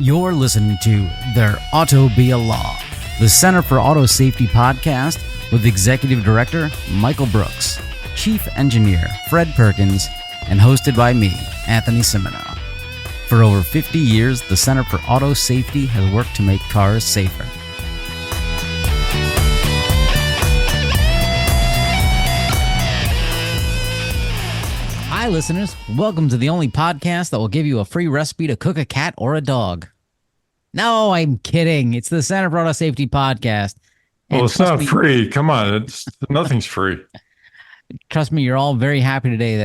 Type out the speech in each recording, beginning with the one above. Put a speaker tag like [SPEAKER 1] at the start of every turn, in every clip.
[SPEAKER 1] You're listening to There Ought to Be a Law, the Center for Auto Safety podcast with Executive Director Michael Brooks, Chief Engineer Fred Perkins, and hosted by me, Anthony Simino. For over 50 years, the Center for Auto Safety has worked to make cars safer. Hi, listeners. Welcome to the only podcast that will give you a free recipe to cook a cat or a dog. No, I'm kidding. It's the Center for Auto Safety podcast. And
[SPEAKER 2] well, it's not free. Come on. Nothing's free.
[SPEAKER 1] Trust me, you're all very happy today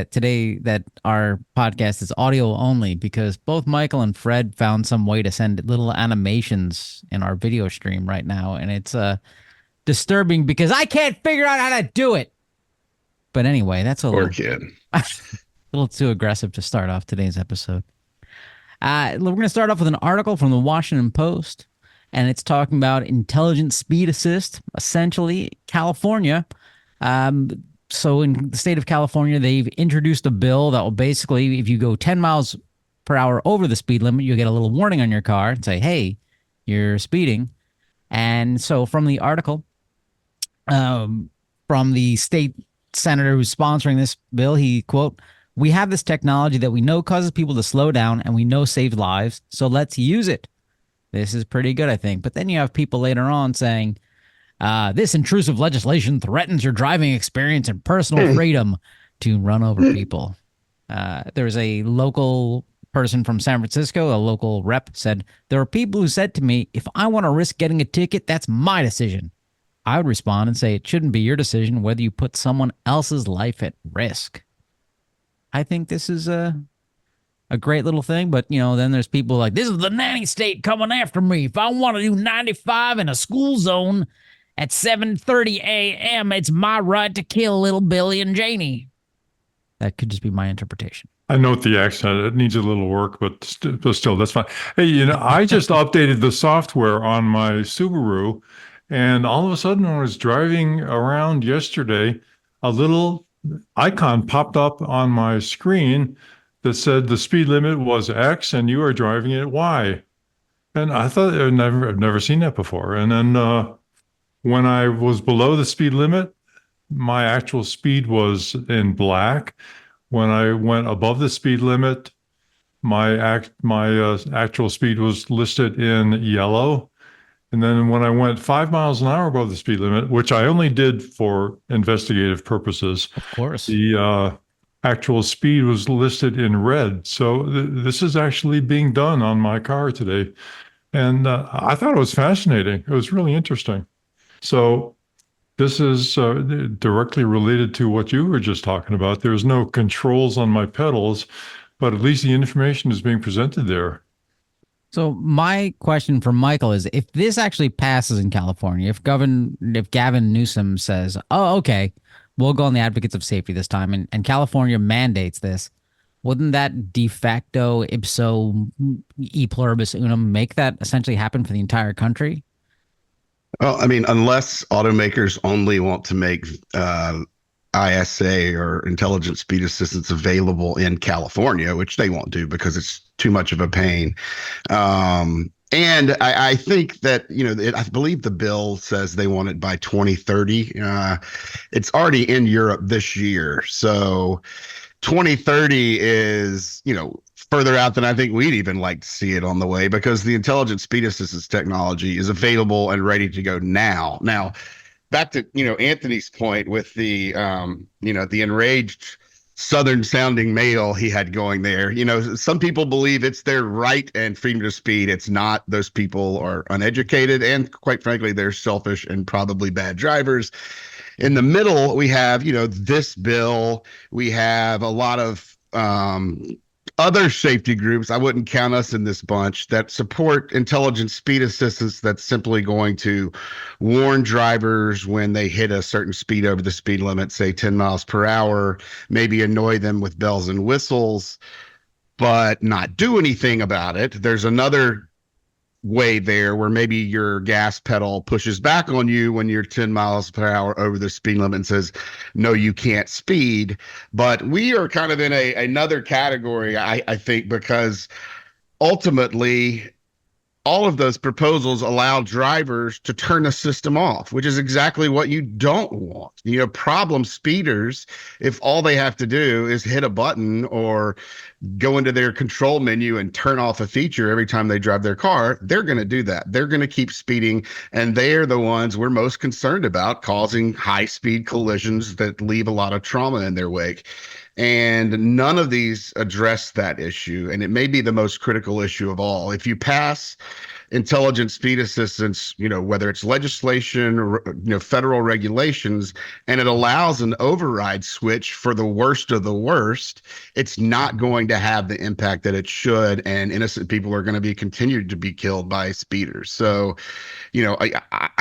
[SPEAKER 1] that our podcast is audio only because both Michael and Fred found some way to send little animations in our video stream right now. And it's disturbing because I can't figure out how to do it. But anyway, that's a little too aggressive to start off today's episode. We're going to start off with an article from the Washington Post, and it's talking about intelligent speed assist, essentially California. So in the state of California, they've introduced a bill that will basically, if you go 10 miles per hour over the speed limit, you'll get a little warning on your car and say, hey, you're speeding. And so from the article, from the state senator who's sponsoring this bill, he, quote, "We have this technology that we know causes people to slow down and we know saves lives, so let's use it." This is pretty good, I think. But then you have people later on saying, this intrusive legislation threatens your driving experience and personal freedom to run over people. There was a local person from San Francisco, a local rep, said, "There are people who said to me, if I want to risk getting a ticket, that's my decision." I would respond and say it shouldn't be your decision whether you put someone else's life at risk. I think this is a great little thing, but, then there's people like, this is the nanny state coming after me. If I want to do 95 in a school zone at 7:30 a.m., it's my right to kill little Billy and Janie. That could just be my interpretation.
[SPEAKER 2] I note the accent. It needs a little work, but still, that's fine. Hey, I just updated the software on my Subaru, and all of a sudden when I was driving around yesterday, a little icon popped up on my screen that said the speed limit was X and you are driving at Y. And I thought I've never seen that before. And then when I was below the speed limit, my actual speed was in black. When I went above the speed limit, my actual speed was listed in yellow. And then when I went 5 miles an hour above the speed limit, which I only did for investigative purposes,
[SPEAKER 1] of course,
[SPEAKER 2] the actual speed was listed in red. So this is actually being done on my car today. And I thought it was fascinating. It was really interesting. So this is directly related to what you were just talking about. There's no controls on my pedals, but at least the information is being presented there.
[SPEAKER 1] So my question for Michael is, if this actually passes in California, if Gavin Newsom says, oh, okay, we'll go on the advocates of safety this time, and California mandates this, wouldn't that de facto ipso e pluribus unum make that essentially happen for the entire country?
[SPEAKER 3] Well, I mean, unless automakers only want to make ISA or intelligent speed assistance available in California, which they won't do because it's too much of a pain. And I think that, I believe the bill says they want it by 2030. It's already in Europe this year. So 2030 is, further out than I think we'd even like to see it on the way, because the intelligent speed assistance technology is available and ready to go now. Now, back to, Anthony's point with the, the enraged Southern sounding male he had going there. Some people believe it's their right and freedom to speed. It's not. Those people are uneducated and, quite frankly, they're selfish and probably bad drivers. In the middle, we have, this bill. We have a lot of other safety groups, I wouldn't count us in this bunch, that support intelligent speed assistance that's simply going to warn drivers when they hit a certain speed over the speed limit, say 10 miles per hour, maybe annoy them with bells and whistles, but not do anything about it. There's another way there where maybe your gas pedal pushes back on you when you're 10 miles per hour over the speed limit and says, no, you can't speed. But we are kind of in another category, I think, because ultimately all of those proposals allow drivers to turn the system off, which is exactly what you don't want. Problem speeders, if all they have to do is hit a button or go into their control menu and turn off a feature every time they drive their car, they're going to do that. They're going to keep speeding, and they're the ones we're most concerned about, causing high-speed collisions that leave a lot of trauma in their wake. And none of these address that issue. And it may be the most critical issue of all. If you pass intelligent speed assistance, whether it's legislation or, federal regulations, and it allows an override switch for the worst of the worst, it's not going to have the impact that it should. And innocent people are going to be continued to be killed by speeders. So, I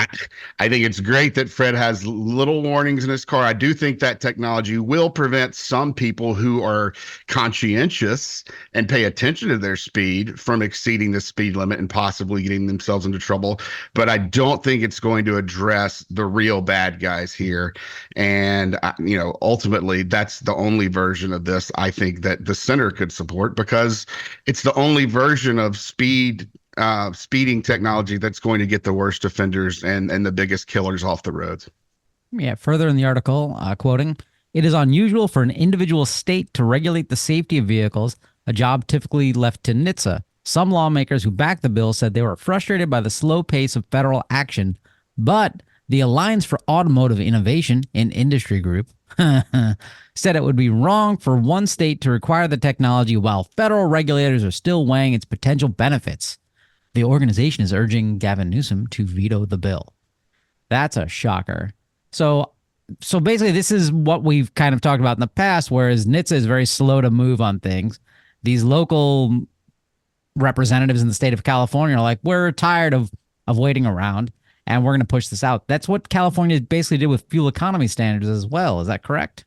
[SPEAKER 3] think it's great that Fred has little warnings in his car. I do think that technology will prevent some people who are conscientious and pay attention to their speed from exceeding the speed limit and possibly getting themselves into trouble. But I don't think it's going to address the real bad guys here. And, ultimately, that's the only version of this I think that the center could support, because it's the only version of speeding technology that's going to get the worst offenders and the biggest killers off the roads.
[SPEAKER 1] Yeah, further in the article, quoting, "It is unusual for an individual state to regulate the safety of vehicles, a job typically left to NHTSA. Some lawmakers who backed the bill said they were frustrated by the slow pace of federal action, but the Alliance for Automotive Innovation, an industry group, said it would be wrong for one state to require the technology while federal regulators are still weighing its potential benefits. The organization is urging Gavin Newsom to veto the bill." That's a shocker. So basically, this is what we've kind of talked about in the past, whereas NHTSA is very slow to move on things. These local representatives in the state of California are like, we're tired of waiting around, and we're going to push this out. That's what California basically did with fuel economy standards as well. Is that correct?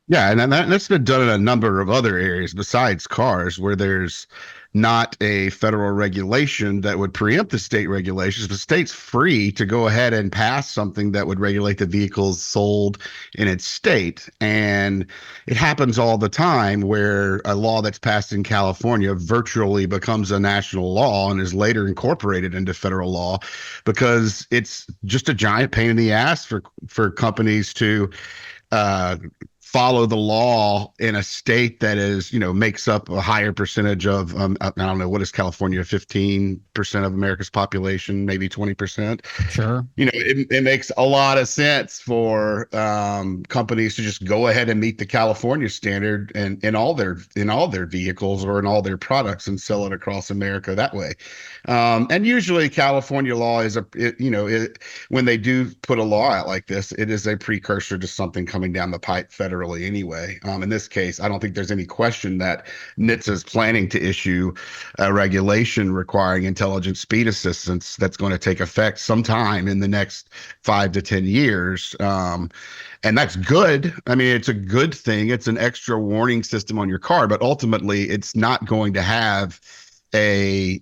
[SPEAKER 3] Yeah, and that's been done in a number of other areas besides cars, where there's not a federal regulation that would preempt the state regulations. The state's free to go ahead and pass something that would regulate the vehicles sold in its state. And it happens all the time where a law that's passed in California virtually becomes a national law and is later incorporated into federal law, because it's just a giant pain in the ass for companies to follow the law in a state that is, makes up a higher percentage of, I don't know, what is California, 15% of America's population, maybe 20%.
[SPEAKER 1] Sure.
[SPEAKER 3] It makes a lot of sense for companies to just go ahead and meet the California standard and in all their vehicles or in all their products and sell it across America that way. And usually California law is when they do put a law out like this, it is a precursor to something coming down the pipe federally anyway. In this case, I don't think there's any question that NHTSA is planning to issue a regulation requiring intelligent speed assistance that's going to take effect sometime in the next 5 to 10 years. And that's good. I mean, it's a good thing. It's an extra warning system on your car, but ultimately it's not going to have a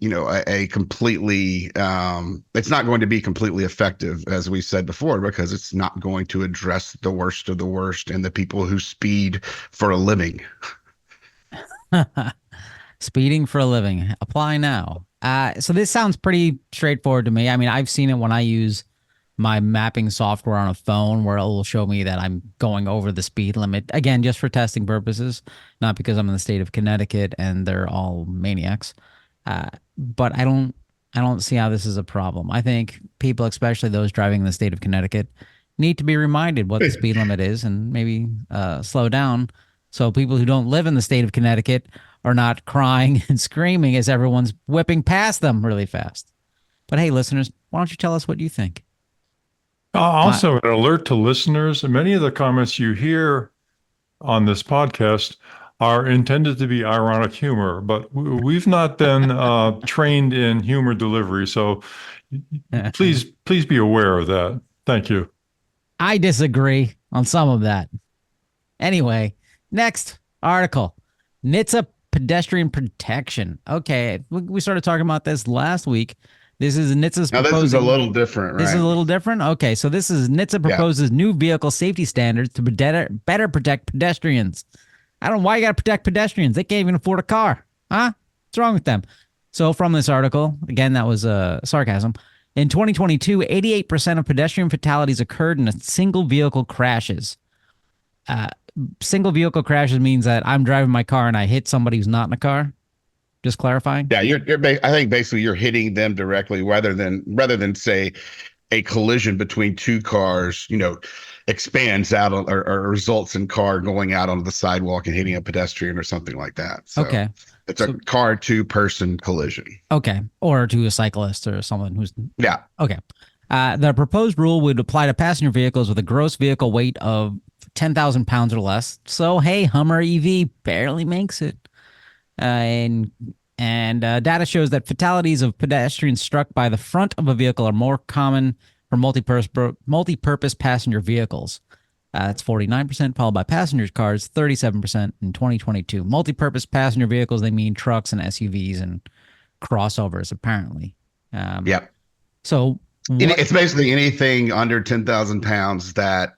[SPEAKER 3] completely it's not going to be completely effective, as we said before, because it's not going to address the worst of the worst and the people who speed for a living.
[SPEAKER 1] Speeding for a living. Apply now. So this sounds pretty straightforward to me. I mean, I've seen it when I use my mapping software on a phone, where it will show me that I'm going over the speed limit, again, just for testing purposes, not because I'm in the state of Connecticut and they're all maniacs. But I don't see how this is a problem. I think people, especially those driving in the state of Connecticut, need to be reminded what the speed limit is and maybe slow down, so people who don't live in the state of Connecticut are not crying and screaming as everyone's whipping past them really fast. But hey, listeners, why don't you tell us what you think?
[SPEAKER 2] Also, an alert to listeners: many of the comments you hear on this podcast are intended to be ironic humor, but we've not been trained in humor delivery. So please be aware of that. Thank you.
[SPEAKER 1] I disagree on some of that. Anyway, next article, NHTSA pedestrian protection. Okay, we started talking about this last week. This is NHTSA's
[SPEAKER 3] now,
[SPEAKER 1] proposing.
[SPEAKER 3] This is a little different, right?
[SPEAKER 1] This is a little different? Okay, so this is NHTSA proposes new vehicle safety standards to better protect pedestrians. I don't know why you got to protect pedestrians. They can't even afford a car. Huh? What's wrong with them? So from this article, again, that was sarcasm. In 2022, 88% of pedestrian fatalities occurred in single vehicle crashes. Uh, Single vehicle crashes means that I'm driving my car and I hit somebody who's not in a car. Just clarifying.
[SPEAKER 3] Yeah, I think basically you're hitting them directly rather than say a collision between two cars, expands out or results in car going out onto the sidewalk and hitting a pedestrian or something like that. So
[SPEAKER 1] Okay.
[SPEAKER 3] it's a car two person collision.
[SPEAKER 1] Okay. Or to a cyclist or someone who's.
[SPEAKER 3] Yeah.
[SPEAKER 1] Okay. The proposed rule would apply to passenger vehicles with a gross vehicle weight of 10,000 pounds or less. So, hey, Hummer EV barely makes it. And data shows that fatalities of pedestrians struck by the front of a vehicle are more common for multi-purpose passenger vehicles. That's 49%, followed by passenger cars, 37% in 2022. Multi-purpose passenger vehicles, they mean trucks and SUVs and crossovers, apparently.
[SPEAKER 3] Yep.
[SPEAKER 1] So
[SPEAKER 3] it's basically anything under 10,000 pounds that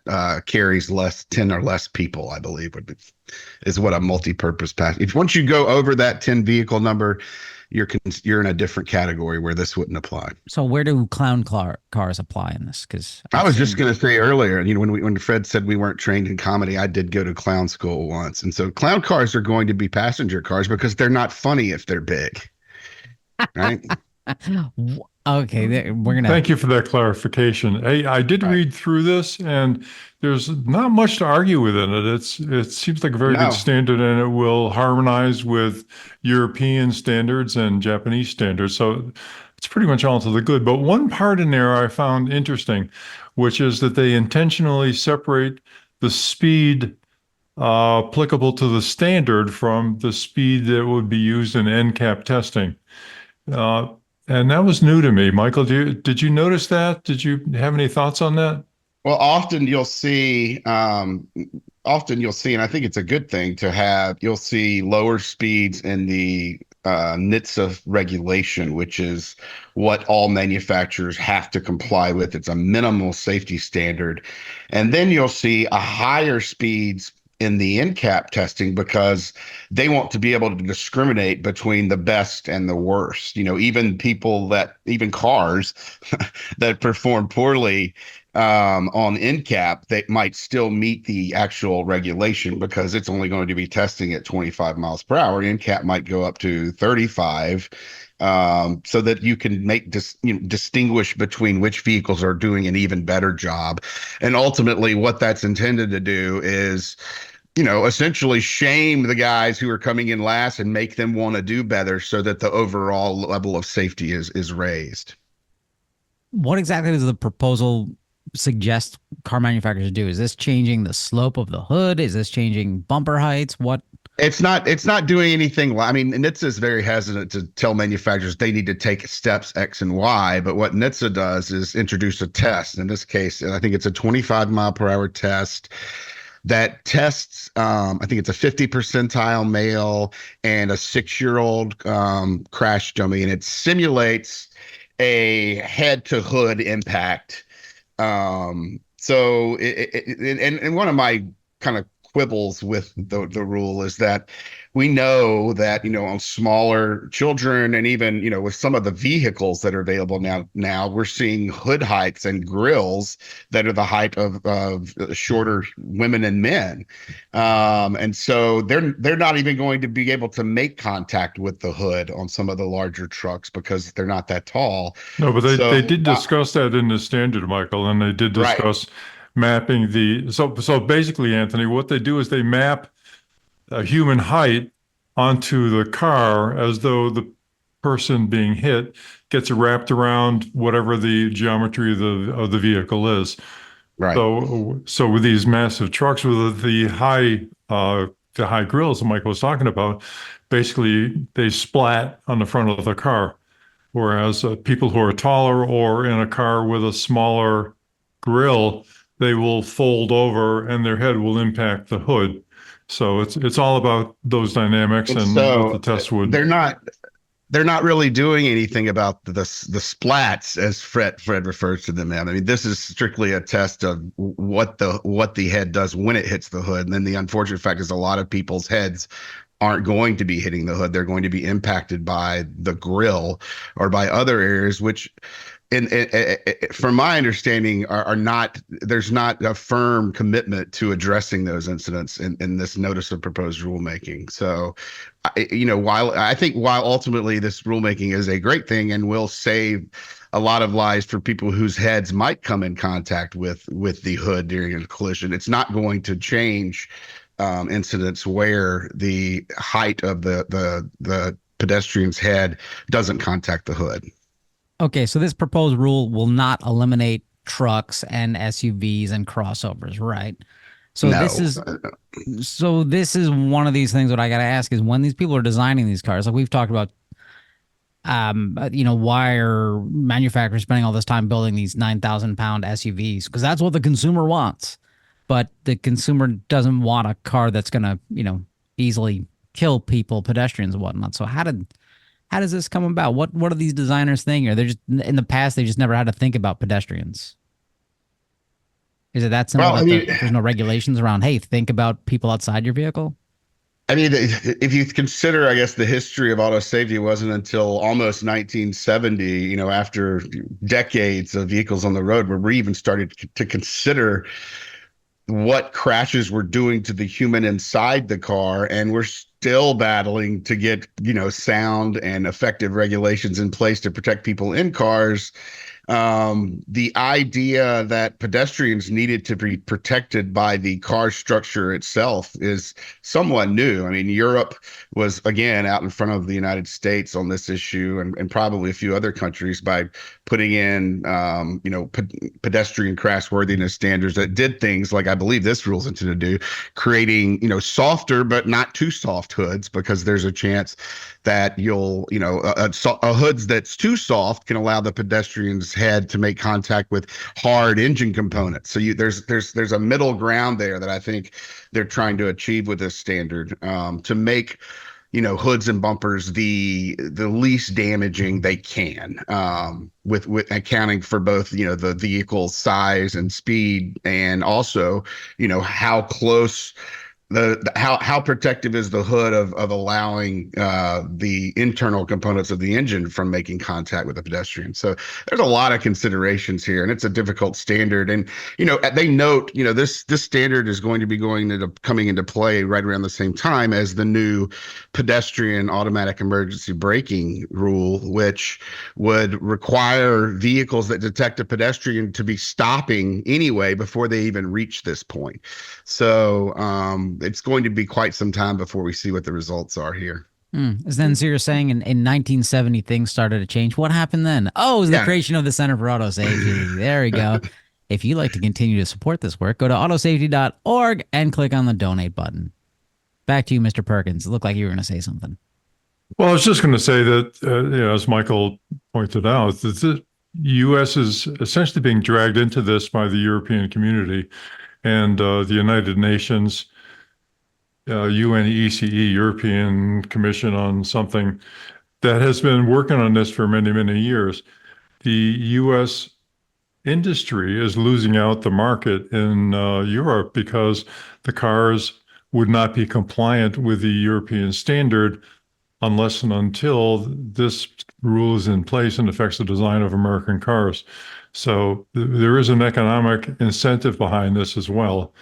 [SPEAKER 3] carries 10 or less people, I believe, is what a multi-purpose pass. If once you go over that 10 vehicle number, you're in a different category where this wouldn't apply.
[SPEAKER 1] So where do clown cars apply in this? Because
[SPEAKER 3] I was just going to say earlier, when Fred said we weren't trained in comedy, I did go to clown school once, and so clown cars are going to be passenger cars because they're not funny if they're big, right?
[SPEAKER 1] Okay, we're gonna.
[SPEAKER 2] Thank you for that clarification. Hey, I did read through this, and there's not much to argue within it. It seems like a very good standard, and it will harmonize with European standards and Japanese standards. So it's pretty much all to the good. But one part in there I found interesting, which is that they intentionally separate the speed applicable to the standard from the speed that would be used in NCAP testing. And that was new to me. Michael, did you notice that? Did you have any thoughts on that?
[SPEAKER 3] Well, often you'll see, and I think it's a good thing to have, you'll see lower speeds in the NHTSA regulation, which is what all manufacturers have to comply with. It's a minimal safety standard. And then you'll see a higher speeds in the NCAP testing because they want to be able to discriminate between the best and the worst. Even cars that perform poorly on NCAP, they might still meet the actual regulation because it's only going to be testing at 25 miles per hour. NCAP might go up to 35. So that you can distinguish between which vehicles are doing an even better job. And ultimately what that's intended to do is essentially shame the guys who are coming in last and make them want to do better so that the overall level of safety is raised.
[SPEAKER 1] What exactly does the proposal suggest car manufacturers do? Is this changing the slope of the hood? Is this changing bumper heights? What?
[SPEAKER 3] It's not doing anything. I mean, NHTSA is very hesitant to tell manufacturers they need to take steps X and Y. But what NHTSA does is introduce a test. In this case, I think it's a 25 mile per hour test that tests, I think it's a 50 percentile male and a 6-year-old crash dummy, and it simulates a head to hood impact. So and one of my kind of quibbles with the rule is that we know that on smaller children and even with some of the vehicles that are available now we're seeing hood heights and grills that are the height of shorter women and men, and so they're not even going to be able to make contact with the hood on some of the larger trucks because they're not that tall.
[SPEAKER 2] No, but they did discuss that in the standard, Michael, and they did discuss mapping so basically, Anthony, what they do is they map a human height onto the car as though the person being hit gets wrapped around whatever the geometry of the vehicle is.
[SPEAKER 3] Right.
[SPEAKER 2] So with these massive trucks with the high grills that Michael was talking about, basically they splat on the front of the car, whereas people who are taller or in a car with a smaller grill, they will fold over and their head will impact the hood. So it's all about those dynamics and
[SPEAKER 3] so
[SPEAKER 2] what the test would.
[SPEAKER 3] They're not really doing anything about the splats as Fred refers to them. I mean, this is strictly a test of what the head does when it hits the hood. And then the unfortunate fact is a lot of people's heads aren't going to be hitting the hood. They're going to be impacted by the grill or by other areas, which from my understanding, are not, there's not a firm commitment to addressing those incidents in this notice of proposed rulemaking. So, while ultimately this rulemaking is a great thing and will save a lot of lives for people whose heads might come in contact with the hood during a collision, it's not going to change incidents where the height of the pedestrian's head doesn't contact the hood.
[SPEAKER 1] Okay, so this proposed rule will not eliminate trucks and SUVs and crossovers, right? So
[SPEAKER 3] No.
[SPEAKER 1] this is one of these things that I got to ask is when these people are designing these cars, like we've talked about, why are manufacturers spending all this time building these 9,000-pound SUVs? Because that's what the consumer wants. But the consumer doesn't want a car that's going to, easily kill people, pedestrians and whatnot. So how does this come about? What are these designers thinking? Or they're just in the past they just never had to think about pedestrians? Is it that simple?
[SPEAKER 3] Well,
[SPEAKER 1] There's no regulations around, hey, think about people outside your vehicle?
[SPEAKER 3] I mean, if you consider, I guess, the history of auto safety, it wasn't until almost 1970, after decades of vehicles on the road, where we even started to consider what crashes were doing to the human inside the car. And we're still battling to get, sound and effective regulations in place to protect people in cars. The idea that pedestrians needed to be protected by the car structure itself is somewhat new. I mean, Europe was, again, out in front of the United States on this issue, and probably a few other countries, by putting in, pedestrian crashworthiness standards that did things like I believe this rule's intended to do, creating, softer but not too soft hoods, because there's a chance that you'll, a hoods that's too soft can allow the pedestrian's head to make contact with hard engine components. So there's a middle ground there that I think they're trying to achieve with this standard, to make hoods and bumpers the least damaging they can, with accounting for both the vehicle's size and speed, and also how close how protective is the hood of allowing the internal components of the engine from making contact with the pedestrian. So there's a lot of considerations here, and it's a difficult standard. And they note this standard is going to be coming into play right around the same time as the new pedestrian automatic emergency braking rule, which would require vehicles that detect a pedestrian to be stopping anyway before they even reach this point. So it's going to be quite some time before we see what the results are here.
[SPEAKER 1] So you're saying in 1970 things started to change. What happened then? Oh, it was the creation of the Center for Auto Safety. There we go. If you'd like to continue to support this work, go to autosafety.org and click on the donate button. Back to you, Mr. Perkins. It looked like you were going to say something.
[SPEAKER 2] Well, I was just going to say that, as Michael pointed out, that the U.S. is essentially being dragged into this by the European community and the United Nations, UNECE, European Commission on something, that has been working on this for many, many years. The U.S. industry is losing out the market in Europe because the cars would not be compliant with the European standard unless and until this rule is in place and affects the design of American cars. So there is an economic incentive behind this as well.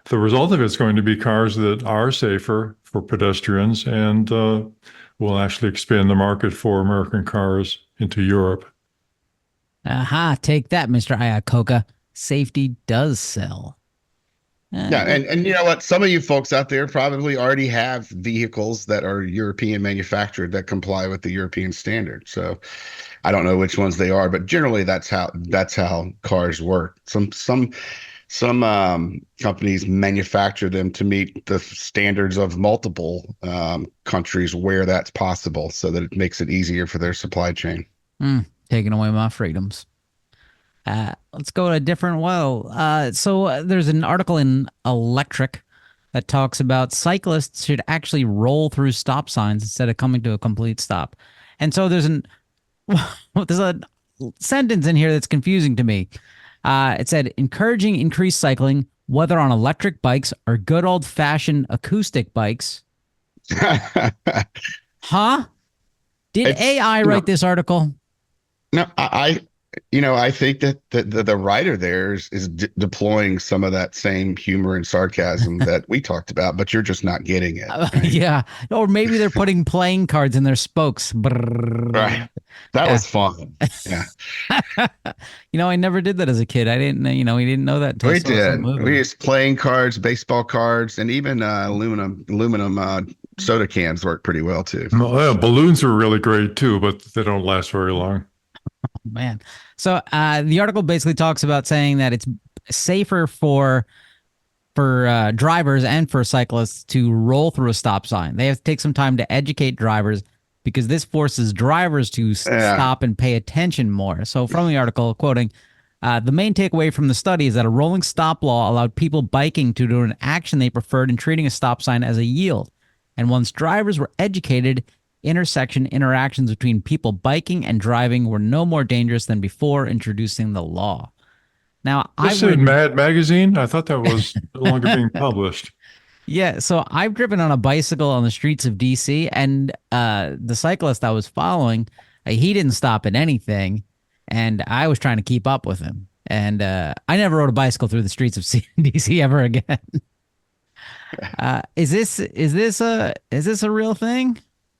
[SPEAKER 2] The result of it is going to be cars that are safer for pedestrians and will actually expand the market for American cars into Europe.
[SPEAKER 1] Aha, take that, Mr. Iacocca. Safety does sell.
[SPEAKER 3] Yeah, and you know what? Some of you folks out there probably already have vehicles that are European manufactured that comply with the European standard. So I don't know which ones they are, but generally that's how cars work. Some companies manufacture them to meet the standards of multiple countries where that's possible, so that it makes it easier for their supply chain.
[SPEAKER 1] Taking away my freedoms. Let's go to a different So there's an article in Electric that talks about cyclists should actually roll through stop signs instead of coming to a complete stop. And so there's a sentence in here that's confusing to me. It said, encouraging increased cycling, whether on electric bikes or good old-fashioned acoustic bikes. Huh? Did
[SPEAKER 3] It's
[SPEAKER 1] AI
[SPEAKER 3] you
[SPEAKER 1] write
[SPEAKER 3] know
[SPEAKER 1] this article?
[SPEAKER 3] no I think that the writer there is deploying some of that same humor and sarcasm that we talked about, but you're just not getting it, right?
[SPEAKER 1] Yeah. Or maybe they're putting playing cards in their spokes. Brrr.
[SPEAKER 3] Right. That
[SPEAKER 1] Yeah.
[SPEAKER 3] was fun. Yeah.
[SPEAKER 1] I never did that as a kid. I didn't, we didn't know that until I
[SPEAKER 3] We
[SPEAKER 1] saw some
[SPEAKER 3] did. We
[SPEAKER 1] movie.
[SPEAKER 3] used playing cards, baseball cards, and even aluminum soda cans work pretty well too.
[SPEAKER 2] Well, yeah, balloons are really great too, but they don't last very long.
[SPEAKER 1] Man. So the article basically talks about saying that it's safer for drivers and for cyclists to roll through a stop sign. They have to take some time to educate drivers because this forces drivers to
[SPEAKER 3] Yeah.
[SPEAKER 1] stop and pay attention more. So, from the article, quoting, the main takeaway from the study is that a rolling stop law allowed people biking to do an action they preferred in treating a stop sign as a yield. And once drivers were educated, intersection interactions between people biking and driving were no more dangerous than before introducing the law. Now, I've
[SPEAKER 2] This in
[SPEAKER 1] ridden.
[SPEAKER 2] Mad Magazine, I thought that was no longer being published.
[SPEAKER 1] Yeah, so I've driven on a bicycle on the streets of DC, and the cyclist I was following, he didn't stop at anything, and I was trying to keep up with him. And I never rode a bicycle through the streets of DC ever again. Is this a real thing?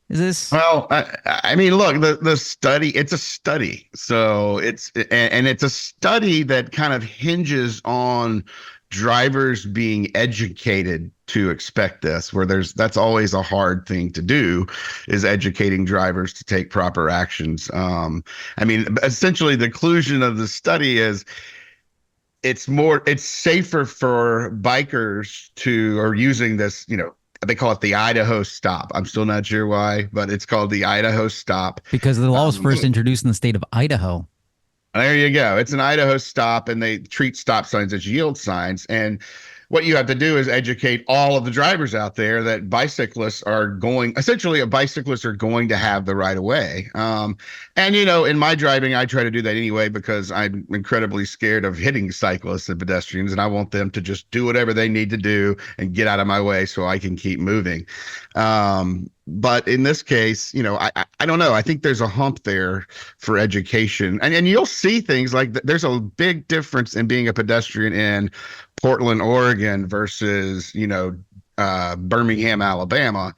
[SPEAKER 1] Is this
[SPEAKER 3] Well, I mean, look, the study, it's a study. So and it's a study that kind of hinges on drivers being educated to expect this, where that's always a hard thing to do, is educating drivers to take proper actions. I mean, essentially the conclusion of the study is it's safer for bikers to are using this, they call it the Idaho stop. I'm still not sure why, but it's called the Idaho stop.
[SPEAKER 1] because the law was
[SPEAKER 3] Um,
[SPEAKER 1] first introduced in the state of Idaho?
[SPEAKER 3] there you go. It's an Idaho stop, and they treat stop signs as yield signs. And what you have to do is educate all of the drivers out there that bicyclists are going to have the right of way. And in my driving, I try to do that anyway because I'm incredibly scared of hitting cyclists and pedestrians, and I want them to just do whatever they need to do and get out of my way so I can keep moving. But in this case, I don't know. I think there's a hump there for education, and you'll see things like there's a big difference in being a pedestrian in Portland, Oregon versus Birmingham, Alabama.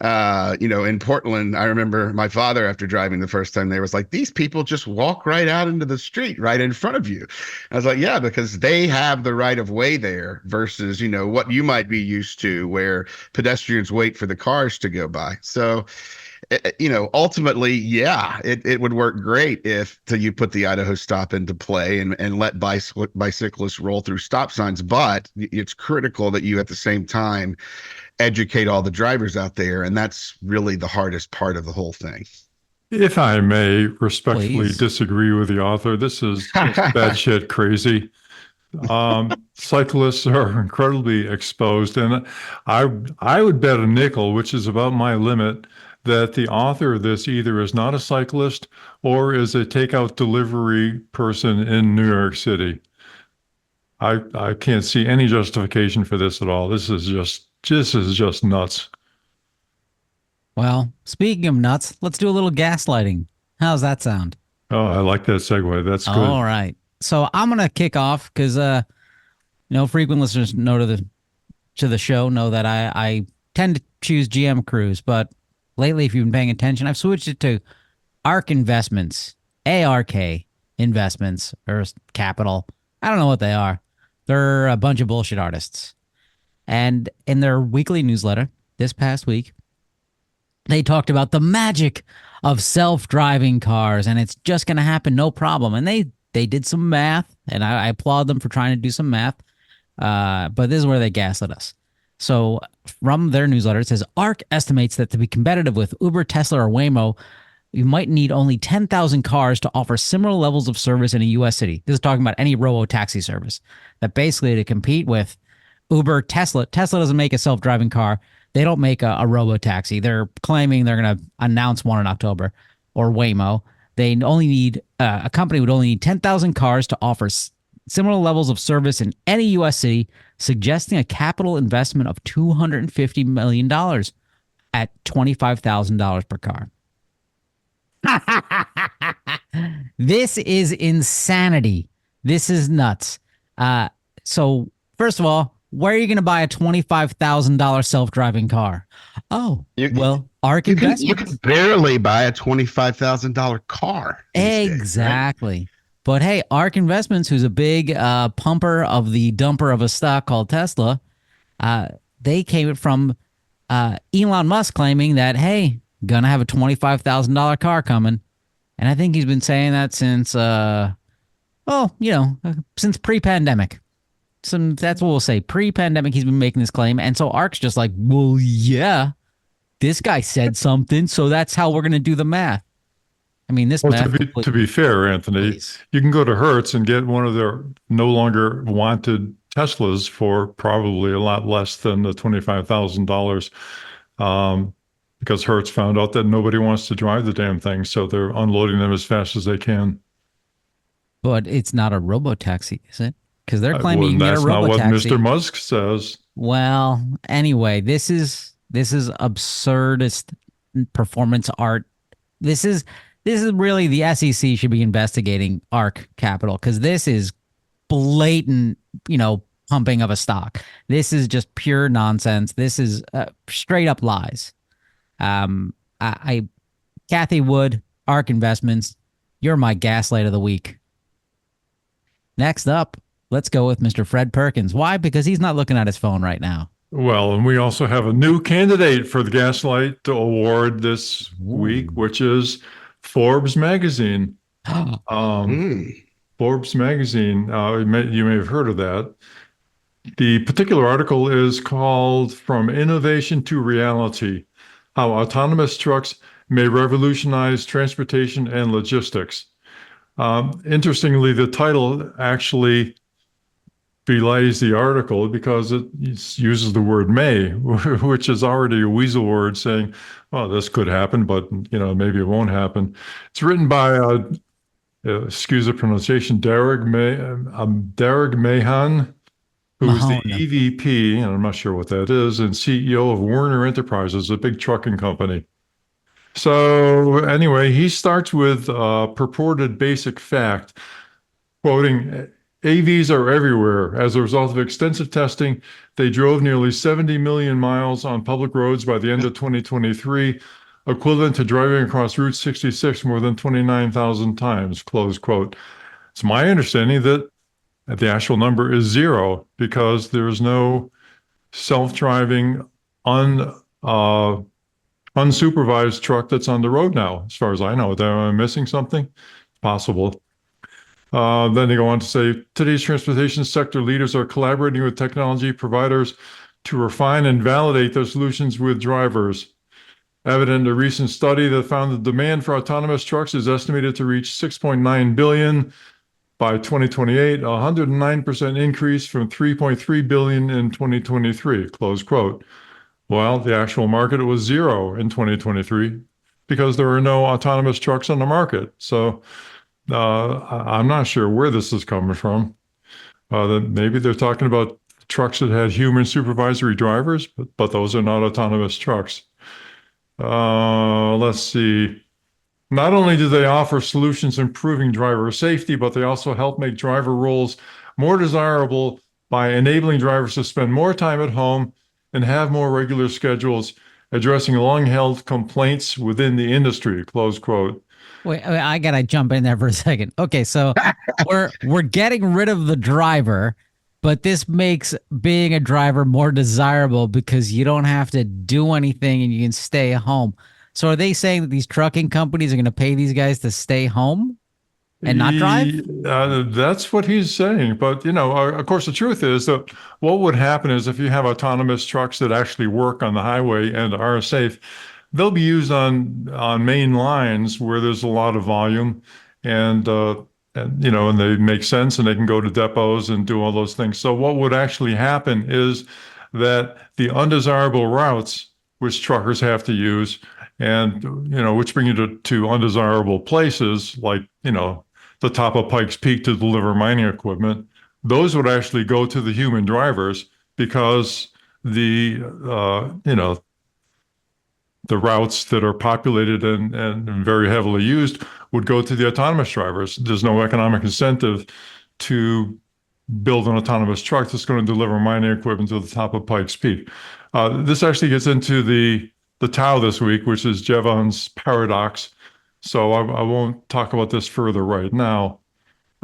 [SPEAKER 3] In Portland, I remember my father, after driving the first time there, was like, these people just walk right out into the street right in front of you. I was like, yeah, because they have the right of way there versus, what you might be used to where pedestrians wait for the cars to go by. So, ultimately, yeah, it would work great if you put the Idaho stop into play and let bicyclists roll through stop signs. But it's critical that you at the same time educate all the drivers out there. And that's really the hardest part of the whole thing.
[SPEAKER 2] If I may respectfully
[SPEAKER 1] Please.
[SPEAKER 2] disagree with the author, this is just batshit crazy. Cyclists are incredibly exposed, and I would bet a nickel, which is about my limit, that the author of this either is not a cyclist or is a takeout delivery person in New York City. I can't see any justification for this at all. This is just nuts.
[SPEAKER 1] Well, speaking of nuts, let's do a little gaslighting. How's that sound?
[SPEAKER 2] Oh, I like that segue. That's good.
[SPEAKER 1] All right. So I'm gonna kick off because frequent listeners to the show know that I tend to choose GM Cruise, but lately, if you've been paying attention, I've switched it to ARK Investments, ARK Investments or Capital. I don't know what they are. They're a bunch of bullshit artists. And in their weekly newsletter this past week, they talked about the magic of self-driving cars, and it's just going to happen, no problem. And they did some math, and I applaud them for trying to do some math. But this is where they gaslit us. So from their newsletter, it says ARK estimates that to be competitive with Uber, Tesla, or Waymo, you might need only 10,000 cars to offer similar levels of service in a U.S. city. This is talking about any robo-taxi service. That basically to compete with Uber, Tesla doesn't make a self-driving car. They don't make a robo-taxi. They're claiming they're going to announce one in October, or Waymo. They only need, a company would only need 10,000 cars to offer similar levels of service in any U.S. city, suggesting a capital investment of $250 million. at $25,000 per car. This is insanity. This is nuts. So first of all, where are you going to buy a $25,000 self-driving car? Oh,
[SPEAKER 3] You,
[SPEAKER 1] well, ARC
[SPEAKER 3] you can
[SPEAKER 1] Investments.
[SPEAKER 3] barely buy a $25,000 car these days, right?
[SPEAKER 1] Exactly. But hey, ARC Investments, who's a big pumper of the dumper of a stock called Tesla, uh, they came from Elon Musk claiming that, hey, gonna have a $25,000 car coming. And I think he's been saying that since, since pre-pandemic. That's what we'll say. Pre-pandemic, he's been making this claim. And so ARC's just like, well, yeah, this guy said something, so that's how we're going to do the math. I mean, this
[SPEAKER 2] Well,
[SPEAKER 1] math.
[SPEAKER 2] to be fair, Anthony,
[SPEAKER 1] Please.
[SPEAKER 2] you can go to Hertz and get one of their no longer wanted Teslas for probably a lot less than the $25,000, because Hertz found out that nobody wants to drive the damn thing, so they're unloading them as fast as they can.
[SPEAKER 1] But it's not a robotaxi, is it? Because they're claiming you can get a
[SPEAKER 2] That's not what
[SPEAKER 1] robotaxi.
[SPEAKER 2] Mr. Musk says.
[SPEAKER 1] Well, anyway, this is absurdist performance art. This is really the SEC should be investigating ARC Capital, because this is blatant, pumping of a stock. This is just pure nonsense. This is straight up lies. Kathy Wood, ARC Investments, you're my gaslight of the week. Next up, let's go with Mr. Fred Perkins. Why? Because he's not looking at his phone right now.
[SPEAKER 2] Well, and we also have a new candidate for the Gaslight Award this week, which is Forbes magazine. Forbes magazine, you may have heard of that. The particular article is called From Innovation to Reality: How Autonomous Trucks May Revolutionize Transportation and Logistics. Interestingly, the title actually belies the article because it uses the word may, which is already a weasel word saying, well, this could happen, but maybe it won't happen. It's written by, excuse the pronunciation, Derek Mahan, who is the EVP, and I'm not sure what that is, and CEO of Werner Enterprises, a big trucking company. So anyway, he starts with a purported basic fact, quoting, AVs are everywhere. As a result of extensive testing, they drove nearly 70 million miles on public roads by the end of 2023, equivalent to driving across Route 66 more than 29,000 times, close quote. It's my understanding that the actual number is zero because there is no self-driving, unsupervised truck that's on the road now, as far as I know. Am I missing something? Possible. Then they go on to say, today's transportation sector leaders are collaborating with technology providers to refine and validate their solutions with drivers. Evident in a recent study that found the demand for autonomous trucks is estimated to reach 6.9 billion by 2028, a 109% increase from 3.3 billion in 2023, close quote. Well, the actual market was zero in 2023 because there were no autonomous trucks on the market. So I'm not sure where this is coming from. Maybe they're talking about trucks that had human supervisory drivers, but those are not autonomous trucks. Let's see. Not only do they offer solutions improving driver safety, but they also help make driver roles more desirable by enabling drivers to spend more time at home and have more regular schedules, addressing long-held complaints within the industry, close quote.
[SPEAKER 1] Wait, I gotta jump in there for a second. Okay, so we're getting rid of the driver, but this makes being a driver more desirable because you don't have to do anything and you can stay home. So are they saying that these trucking companies are going to pay these guys to stay home and not drive?
[SPEAKER 2] That's what he's saying. But, of course, the truth is that what would happen is if you have autonomous trucks that actually work on the highway and are safe, they'll be used on main lines where there's a lot of volume and they make sense and they can go to depots and do all those things. So what would actually happen is that the undesirable routes which truckers have to use and, which bring you to undesirable places like, the top of Pikes Peak to deliver mining equipment, those would actually go to the human drivers because the the routes that are populated and very heavily used would go to the autonomous drivers. There's no economic incentive to build an autonomous truck that's going to deliver mining equipment to the top of Pike's Peak. This actually gets into the Tao this week, which is Jevons paradox. So I won't talk about this further right now.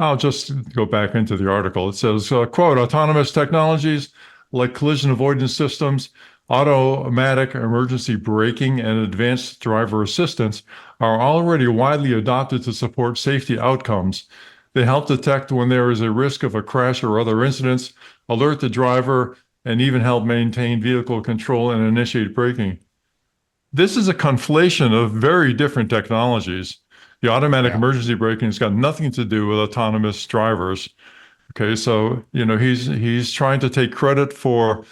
[SPEAKER 2] I'll just go back into the article. It says, quote, autonomous technologies like collision avoidance systems, automatic emergency braking, and advanced driver assistance are already widely adopted to support safety outcomes. They help detect when there is a risk of a crash or other incidents, alert the driver, and even help maintain vehicle control and initiate braking. This is a conflation of very different technologies. The automatic emergency braking has got nothing to do with autonomous drivers. Okay, so he's trying to take credit for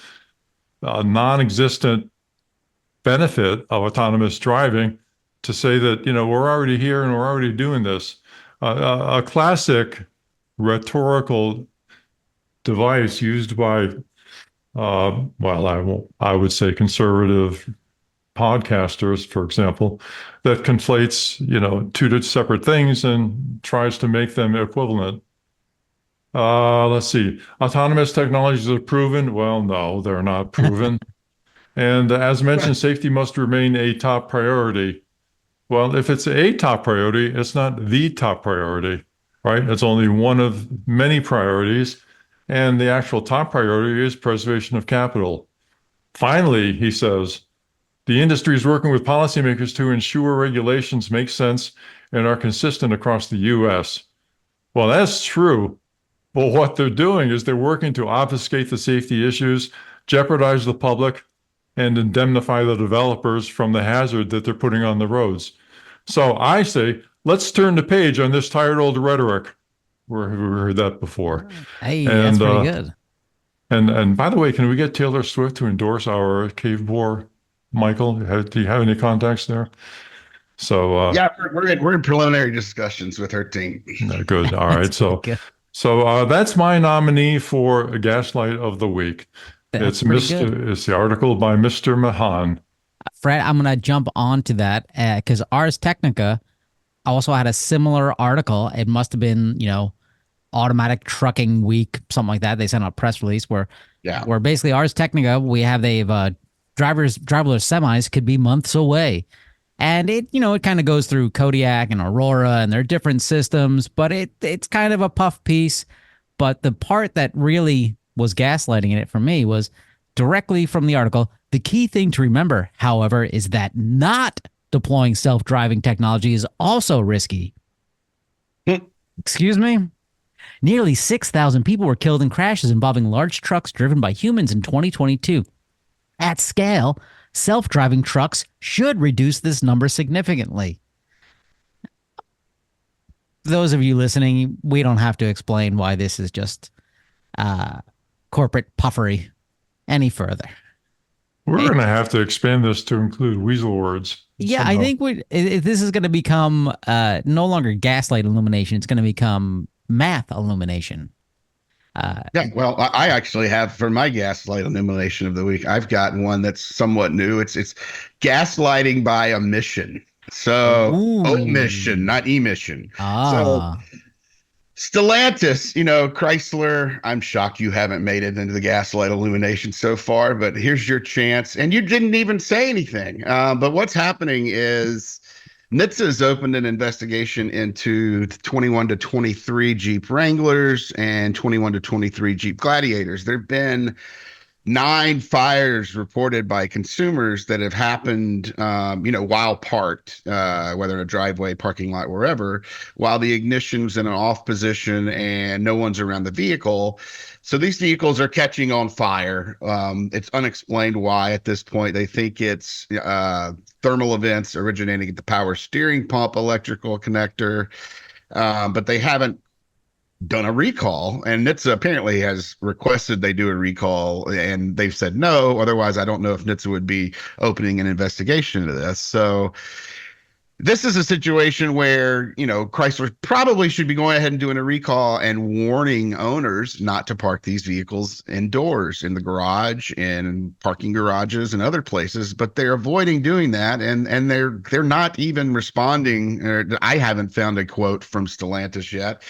[SPEAKER 2] a non-existent benefit of autonomous driving to say that we're already here and we're already doing this. A classic rhetorical device used by I would say conservative podcasters, for example, that conflates, two separate things and tries to make them equivalent. Let's see. Autonomous technologies are proven. Well, no, they're not proven. And as mentioned, safety must remain a top priority. Well, if it's a top priority, it's not the top priority, right? It's only one of many priorities. And the actual top priority is preservation of capital. Finally, he says, the industry is working with policymakers to ensure regulations make sense and are consistent across the U.S. Well, that's true. But what they're doing is they're working to obfuscate the safety issues, jeopardize the public, and indemnify the developers from the hazard that they're putting on the roads. So I say, let's turn the page on this tired old rhetoric. We've heard that before.
[SPEAKER 1] Hey, that's pretty good.
[SPEAKER 2] And by the way, can we get Taylor Swift to endorse our cave bore? Michael, do you have any contacts there? So
[SPEAKER 3] yeah, we're in preliminary discussions with her team.
[SPEAKER 2] Good. All right. So that's my nominee for a Gaslight of the Week. It's the article by Mr. Mahan.
[SPEAKER 1] Fred, I'm going to jump onto that because Ars Technica also had a similar article. It must have been, Automatic Trucking Week, something like that. They sent out a press release where basically Ars Technica, they've driverless semis could be months away. And it kind of goes through Kodiak and Aurora and their different systems, but it's kind of a puff piece. But the part that really was gaslighting in it for me was directly from the article. The key thing to remember, however, is that not deploying self-driving technology is also risky. Excuse me? Nearly 6,000 people were killed in crashes involving large trucks driven by humans in 2022. At scale, self-driving trucks should reduce this number significantly. Those of you listening, we don't have to explain why this is just corporate puffery any further.
[SPEAKER 2] We're going to have to expand this to include weasel words.
[SPEAKER 1] Yeah, somehow. I think this is going to become no longer gaslight illumination. It's going to become math illumination.
[SPEAKER 3] Well, I actually have for my gaslight illumination of the week, I've got one that's somewhat new. It's gaslighting by omission. So omission, not emission. So Stellantis, Chrysler, I'm shocked you haven't made it into the gaslight illumination so far, but here's your chance. And you didn't even say anything. But what's happening is NHTSA has opened an investigation into 21 to 23 Jeep Wranglers and 21 to 23 Jeep Gladiators. There have been 9 fires reported by consumers that have happened, while parked, whether in a driveway, parking lot, wherever, while the ignition's in an off position and no one's around the vehicle. So these vehicles are catching on fire. It's unexplained why at this point. They think it's thermal events originating at the power steering pump electrical connector, but they haven't done a recall, and NHTSA apparently has requested they do a recall, and they've said no. Otherwise, I don't know if NHTSA would be opening an investigation into this. So this is a situation where, Chrysler probably should be going ahead and doing a recall and warning owners not to park these vehicles indoors in the garage, in parking garages and other places, but they're avoiding doing that. And they're not even responding. I haven't found a quote from Stellantis yet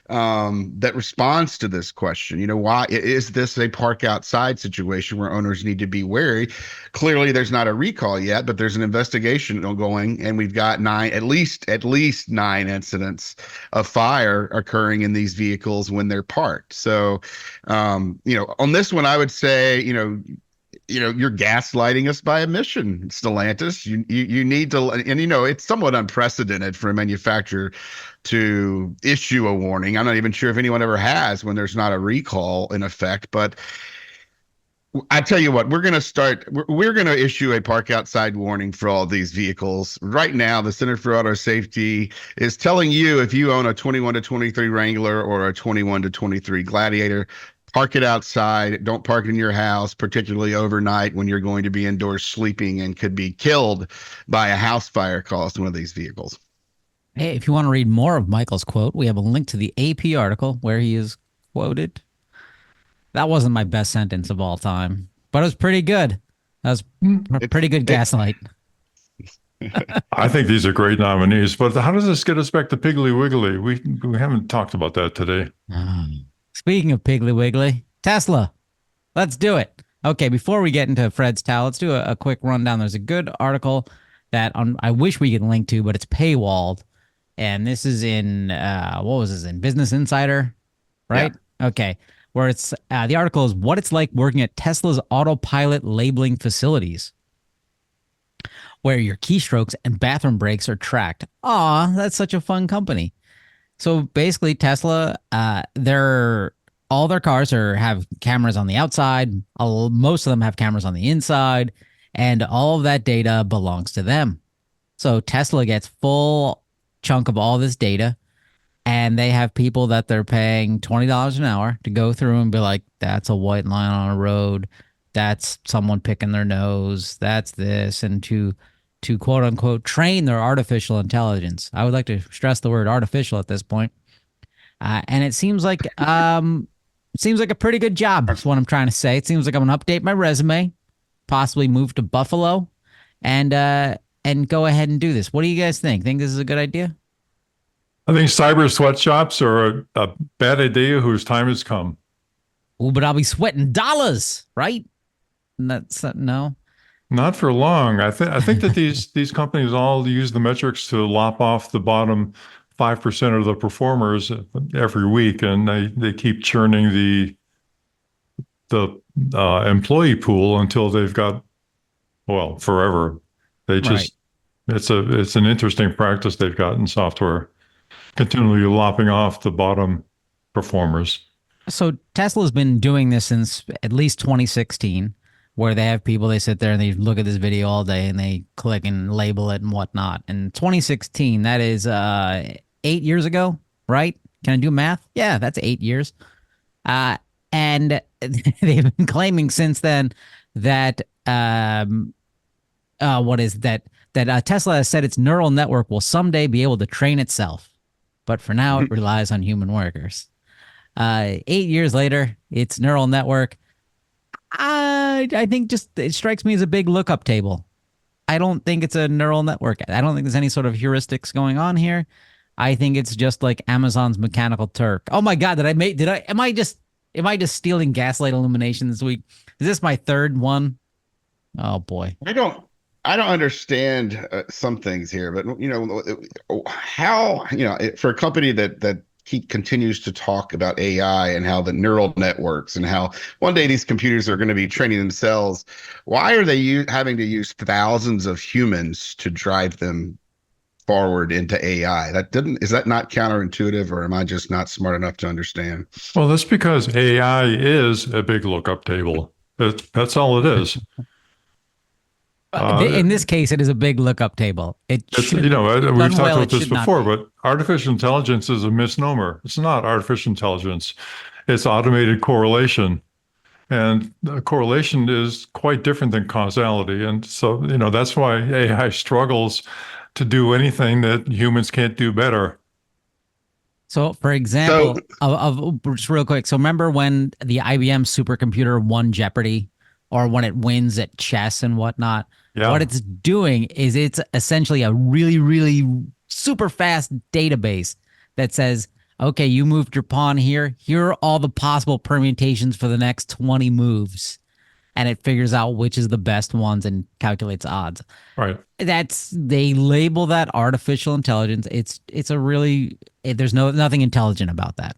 [SPEAKER 3] that responds to this question. Why is this a park outside situation where owners need to be wary? Clearly, there's not a recall yet, but there's an investigation ongoing, and we've got at least 9 incidents of fire occurring in these vehicles when they're parked. So, on this one, I would say, you're gaslighting us by omission, Stellantis. You need to, and it's somewhat unprecedented for a manufacturer to issue a warning. I'm not even sure if anyone ever has when there's not a recall in effect, but I tell you what, we're going to issue a park outside warning for all these vehicles. Right now, the Center for Auto Safety is telling you, if you own a 21 to 23 Wrangler or a 21 to 23 Gladiator, park it outside. Don't park it in your house, particularly overnight when you're going to be indoors sleeping and could be killed by a house fire caused one of these vehicles.
[SPEAKER 1] Hey, if you want to read more of Michael's quote, we have a link to the AP article where he is quoted. That wasn't my best sentence of all time, but it was pretty good. That was a pretty good gaslight.
[SPEAKER 2] I think these are great nominees, but how does this get us back to Piggly Wiggly? We haven't talked about that today.
[SPEAKER 1] Speaking of Piggly Wiggly, Tesla. Let's do it. Okay, before we get into Fred's towel, let's do a quick rundown. There's a good article that I wish we could link to, but it's paywalled. And this is in, what was this, in Business Insider, right? Yeah. Okay. Where it's, the article is what it's like working at Tesla's autopilot labeling facilities, where your keystrokes and bathroom breaks are tracked. Aw, that's such a fun company. So basically, Tesla, all their cars have cameras on the outside. Most of them have cameras on the inside, and all of that data belongs to them. So Tesla gets full chunk of all this data, and they have people that they're paying $20 an hour to go through and be like, that's a white line on a road, that's someone picking their nose, that's this, and to quote unquote train their artificial intelligence. I would like to stress the word artificial at this point. And it seems like a pretty good job. That's what I'm trying to say. It seems like I'm gonna update my resume, possibly move to Buffalo, and go ahead and do this. What do you guys think? Think this is a good idea?
[SPEAKER 2] I think cyber sweatshops are a bad idea whose time has come.
[SPEAKER 1] Oh, but I'll be sweating dollars, right? That's no.
[SPEAKER 2] Not for long. I think that these companies all use the metrics to lop off the bottom 5% of the performers every week, and they keep churning the employee pool until they've got, well, forever. They just right. It's an interesting practice they've got in software, continually lopping off the bottom performers.
[SPEAKER 1] So Tesla's been doing this since at least 2016. Where they have people, they sit there and they look at this video all day and they click and label it and whatnot. And 2016, that is 8 years ago, right? Can I do math? Yeah, that's 8 years. And they've been claiming since then that Tesla has said its neural network will someday be able to train itself, but for now it relies on human workers. 8 years later, its neural network. I think just it strikes me as a big lookup table. I don't think it's a neural network. I don't think there's any sort of heuristics going on here. I think it's just like Amazon's Mechanical Turk. Oh my God, am I just stealing Gaslight Illumination this week? Is this my third one? Oh boy.
[SPEAKER 3] I don't understand some things here, but how, for a company that he continues to talk about AI and how the neural networks and how one day these computers are going to be training themselves. Why are they having to use thousands of humans to drive them forward into AI? Is that not counterintuitive, or am I just not smart enough to understand?
[SPEAKER 2] Well, that's because AI is a big lookup table. That's all it is.
[SPEAKER 1] In this case, it is a big lookup table. We've talked
[SPEAKER 2] about this before, but artificial intelligence is a misnomer. It's not artificial intelligence. It's automated correlation. And correlation is quite different than causality. And so, that's why AI struggles to do anything that humans can't do better.
[SPEAKER 1] So, for
[SPEAKER 3] So
[SPEAKER 1] example, just real quick. So, remember when the IBM supercomputer won Jeopardy, or when it wins at chess and whatnot? What
[SPEAKER 2] Yeah,
[SPEAKER 1] it's doing is it's essentially a really, really super fast database that says, okay, you moved your pawn here. Here are all the possible permutations for the next 20 moves. And it figures out which is the best ones and calculates odds.
[SPEAKER 2] right.
[SPEAKER 1] They label that artificial intelligence. It's a really there's nothing intelligent about that.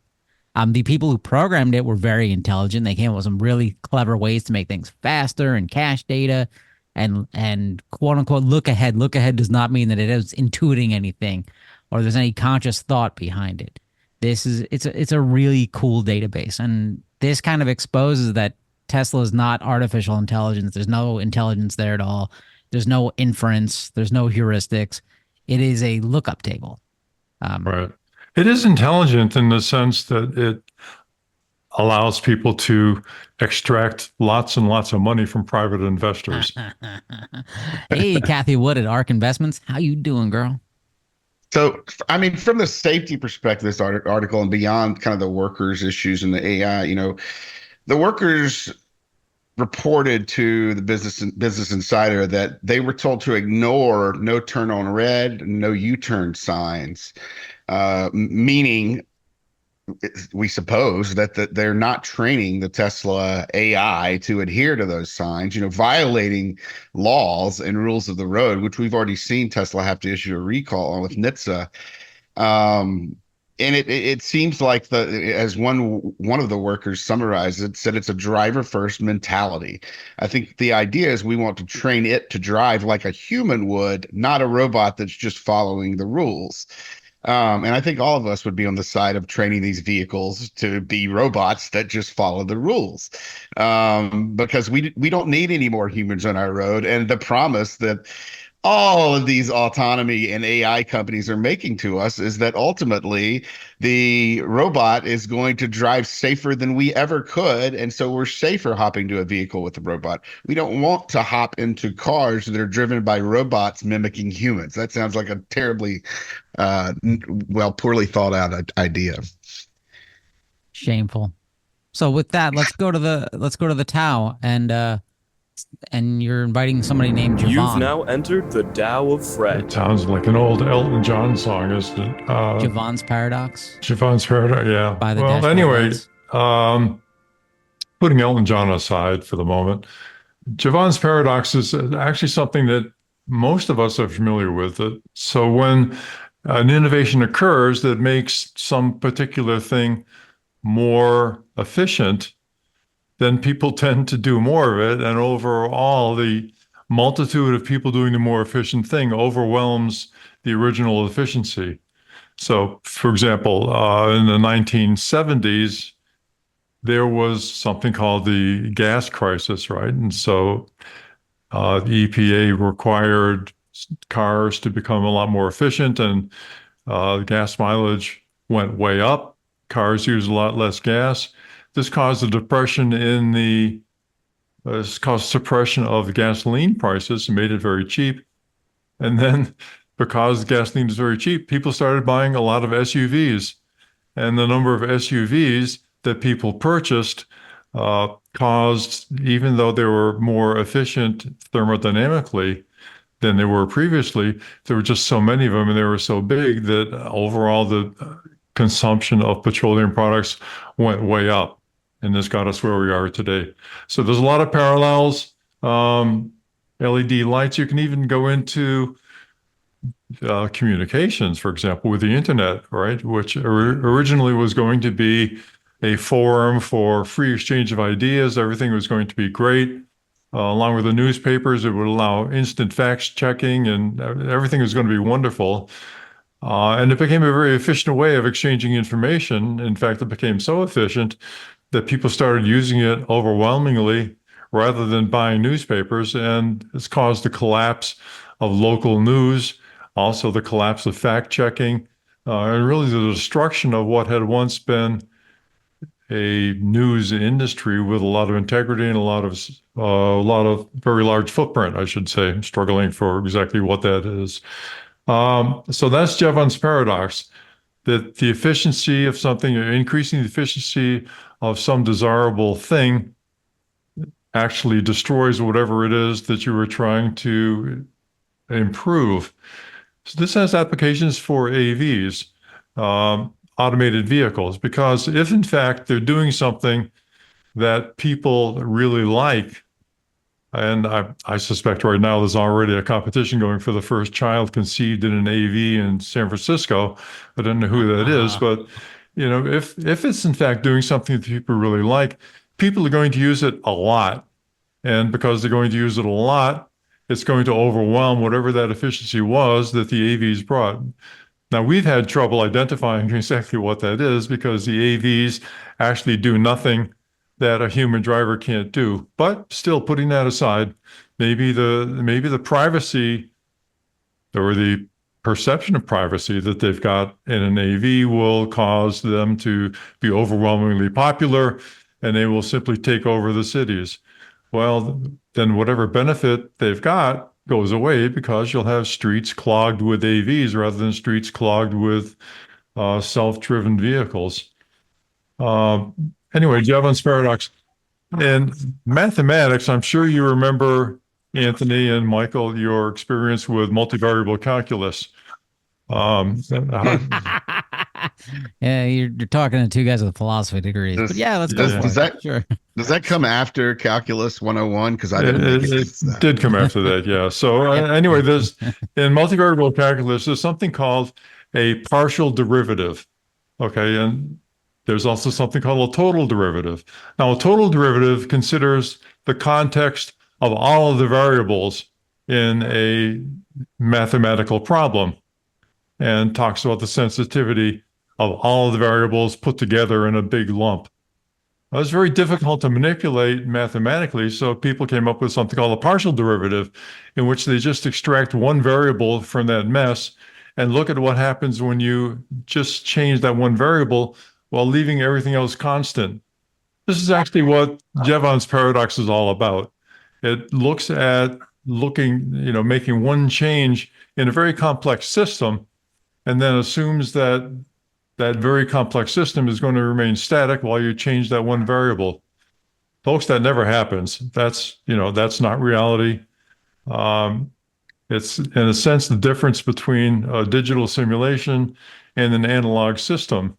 [SPEAKER 1] The people who programmed it were very intelligent. They came up with some really clever ways to make things faster and cache data, and quote unquote look ahead. Look ahead does not mean that it is intuiting anything, or there's any conscious thought behind it. It's a really cool database, and this kind of exposes that Tesla is not artificial intelligence. There's no intelligence there at all. There's no inference. There's no heuristics. It is a lookup table.
[SPEAKER 2] Right. It is intelligent in the sense that it allows people to extract lots and lots of money from private investors.
[SPEAKER 1] Hey, Kathy Wood at ARK Investments. How you doing, girl?
[SPEAKER 3] So, I mean, from the safety perspective, this article and beyond kind of the workers' issues and the AI, the workers reported to the Business Insider that they were told to ignore no turn on red, no U-turn signs, meaning we suppose that they're not training the Tesla AI to adhere to those signs, violating laws and rules of the road, which we've already seen Tesla have to issue a recall on with NHTSA. And it seems like as one of the workers summarized it, said it's a driver first mentality. I think the idea is we want to train it to drive like a human would, not a robot that's just following the rules. And I think all of us would be on the side of training these vehicles to be robots that just follow the rules, because we don't need any more humans on our road. And the promise that all of these autonomy and AI companies are making to us is that ultimately the robot is going to drive safer than we ever could. And so we're safer hopping to a vehicle with the robot. We don't want to hop into cars that are driven by robots mimicking humans. That sounds like a terribly, poorly thought out idea.
[SPEAKER 1] Shameful. So with that, let's go to the Tao, and you're inviting somebody named Javon.
[SPEAKER 4] You've now entered the Tao of Fred.
[SPEAKER 2] It sounds like an old Elton John song, isn't it?
[SPEAKER 1] Javon's Paradox.
[SPEAKER 2] Javon's Paradox, yeah.
[SPEAKER 1] By the
[SPEAKER 2] Well,
[SPEAKER 1] Dashboard
[SPEAKER 2] anyway,
[SPEAKER 1] Lights.
[SPEAKER 2] putting Elton John aside for the moment, Javon's Paradox is actually something that most of us are familiar with. So when an innovation occurs that makes some particular thing more efficient, then people tend to do more of it. And overall, the multitude of people doing the more efficient thing overwhelms the original efficiency. So, for example, in the 1970s, there was something called the gas crisis, right? And so the EPA required cars to become a lot more efficient, and gas mileage went way up. Cars use a lot less gas. This caused a depression this caused suppression of the gasoline prices and made it very cheap. And then because gasoline is very cheap, people started buying a lot of SUVs. And the number of SUVs that people purchased caused, even though they were more efficient thermodynamically than they were previously, there were just so many of them and they were so big that overall the consumption of petroleum products went way up. And this got us where we are today. So there's a lot of parallels. LED lights, you can even go into communications, for example, with the internet, right? Which originally was going to be a forum for free exchange of ideas. Everything was going to be great. Along with the newspapers, it would allow instant fact checking and everything was going to be wonderful. And it became a very efficient way of exchanging information. In fact, it became so efficient that people started using it overwhelmingly rather than buying newspapers. And it's caused the collapse of local news, also the collapse of fact checking, and really the destruction of what had once been a news industry with a lot of integrity and a lot of very large footprint, I should say. I'm struggling for exactly what that is. So that's Jevons paradox, that the efficiency of something, or increasing the efficiency of some desirable thing, actually destroys whatever it is that you were trying to improve. So this has applications for AVs, automated vehicles, because if in fact they're doing something that people really like, and I suspect right now there's already a competition going for the first child conceived in an AV in San Francisco. I don't know who that is, but if it's in fact doing something that people really like, people are going to use it a lot. And because they're going to use it a lot, it's going to overwhelm whatever that efficiency was that the AVs brought. Now, we've had trouble identifying exactly what that is because the AVs actually do nothing that a human driver can't do. But still, putting that aside, maybe the privacy or the perception of privacy that they've got in an AV will cause them to be overwhelmingly popular, and they will simply take over the cities. Well, then whatever benefit they've got goes away because you'll have streets clogged with AVs rather than streets clogged with self-driven vehicles. Uh, anyway, Jevons paradox. And mathematics, I'm sure you remember, Anthony and Michael, your experience with multivariable calculus.
[SPEAKER 1] Yeah, you're talking to two guys with philosophy degrees. But yeah, let's go for it. Sure.
[SPEAKER 3] Does that come after Calculus 101? Because I didn't make it.
[SPEAKER 2] It did come after that, yeah. So anyway, in multivariable calculus, there's something called a partial derivative. Okay, and there's also something called a total derivative. Now, a total derivative considers the context of all of the variables in a mathematical problem and talks about the sensitivity of all of the variables put together in a big lump. It was very difficult to manipulate mathematically, so people came up with something called a partial derivative, in which they just extract one variable from that mess and look at what happens when you just change that one variable while leaving everything else constant. This is actually what Jevons paradox is all about. It looks at making one change in a very complex system, and then assumes that that very complex system is going to remain static while you change that one variable. Folks, that never happens. That's not reality. It's, in a sense, the difference between a digital simulation and an analog system.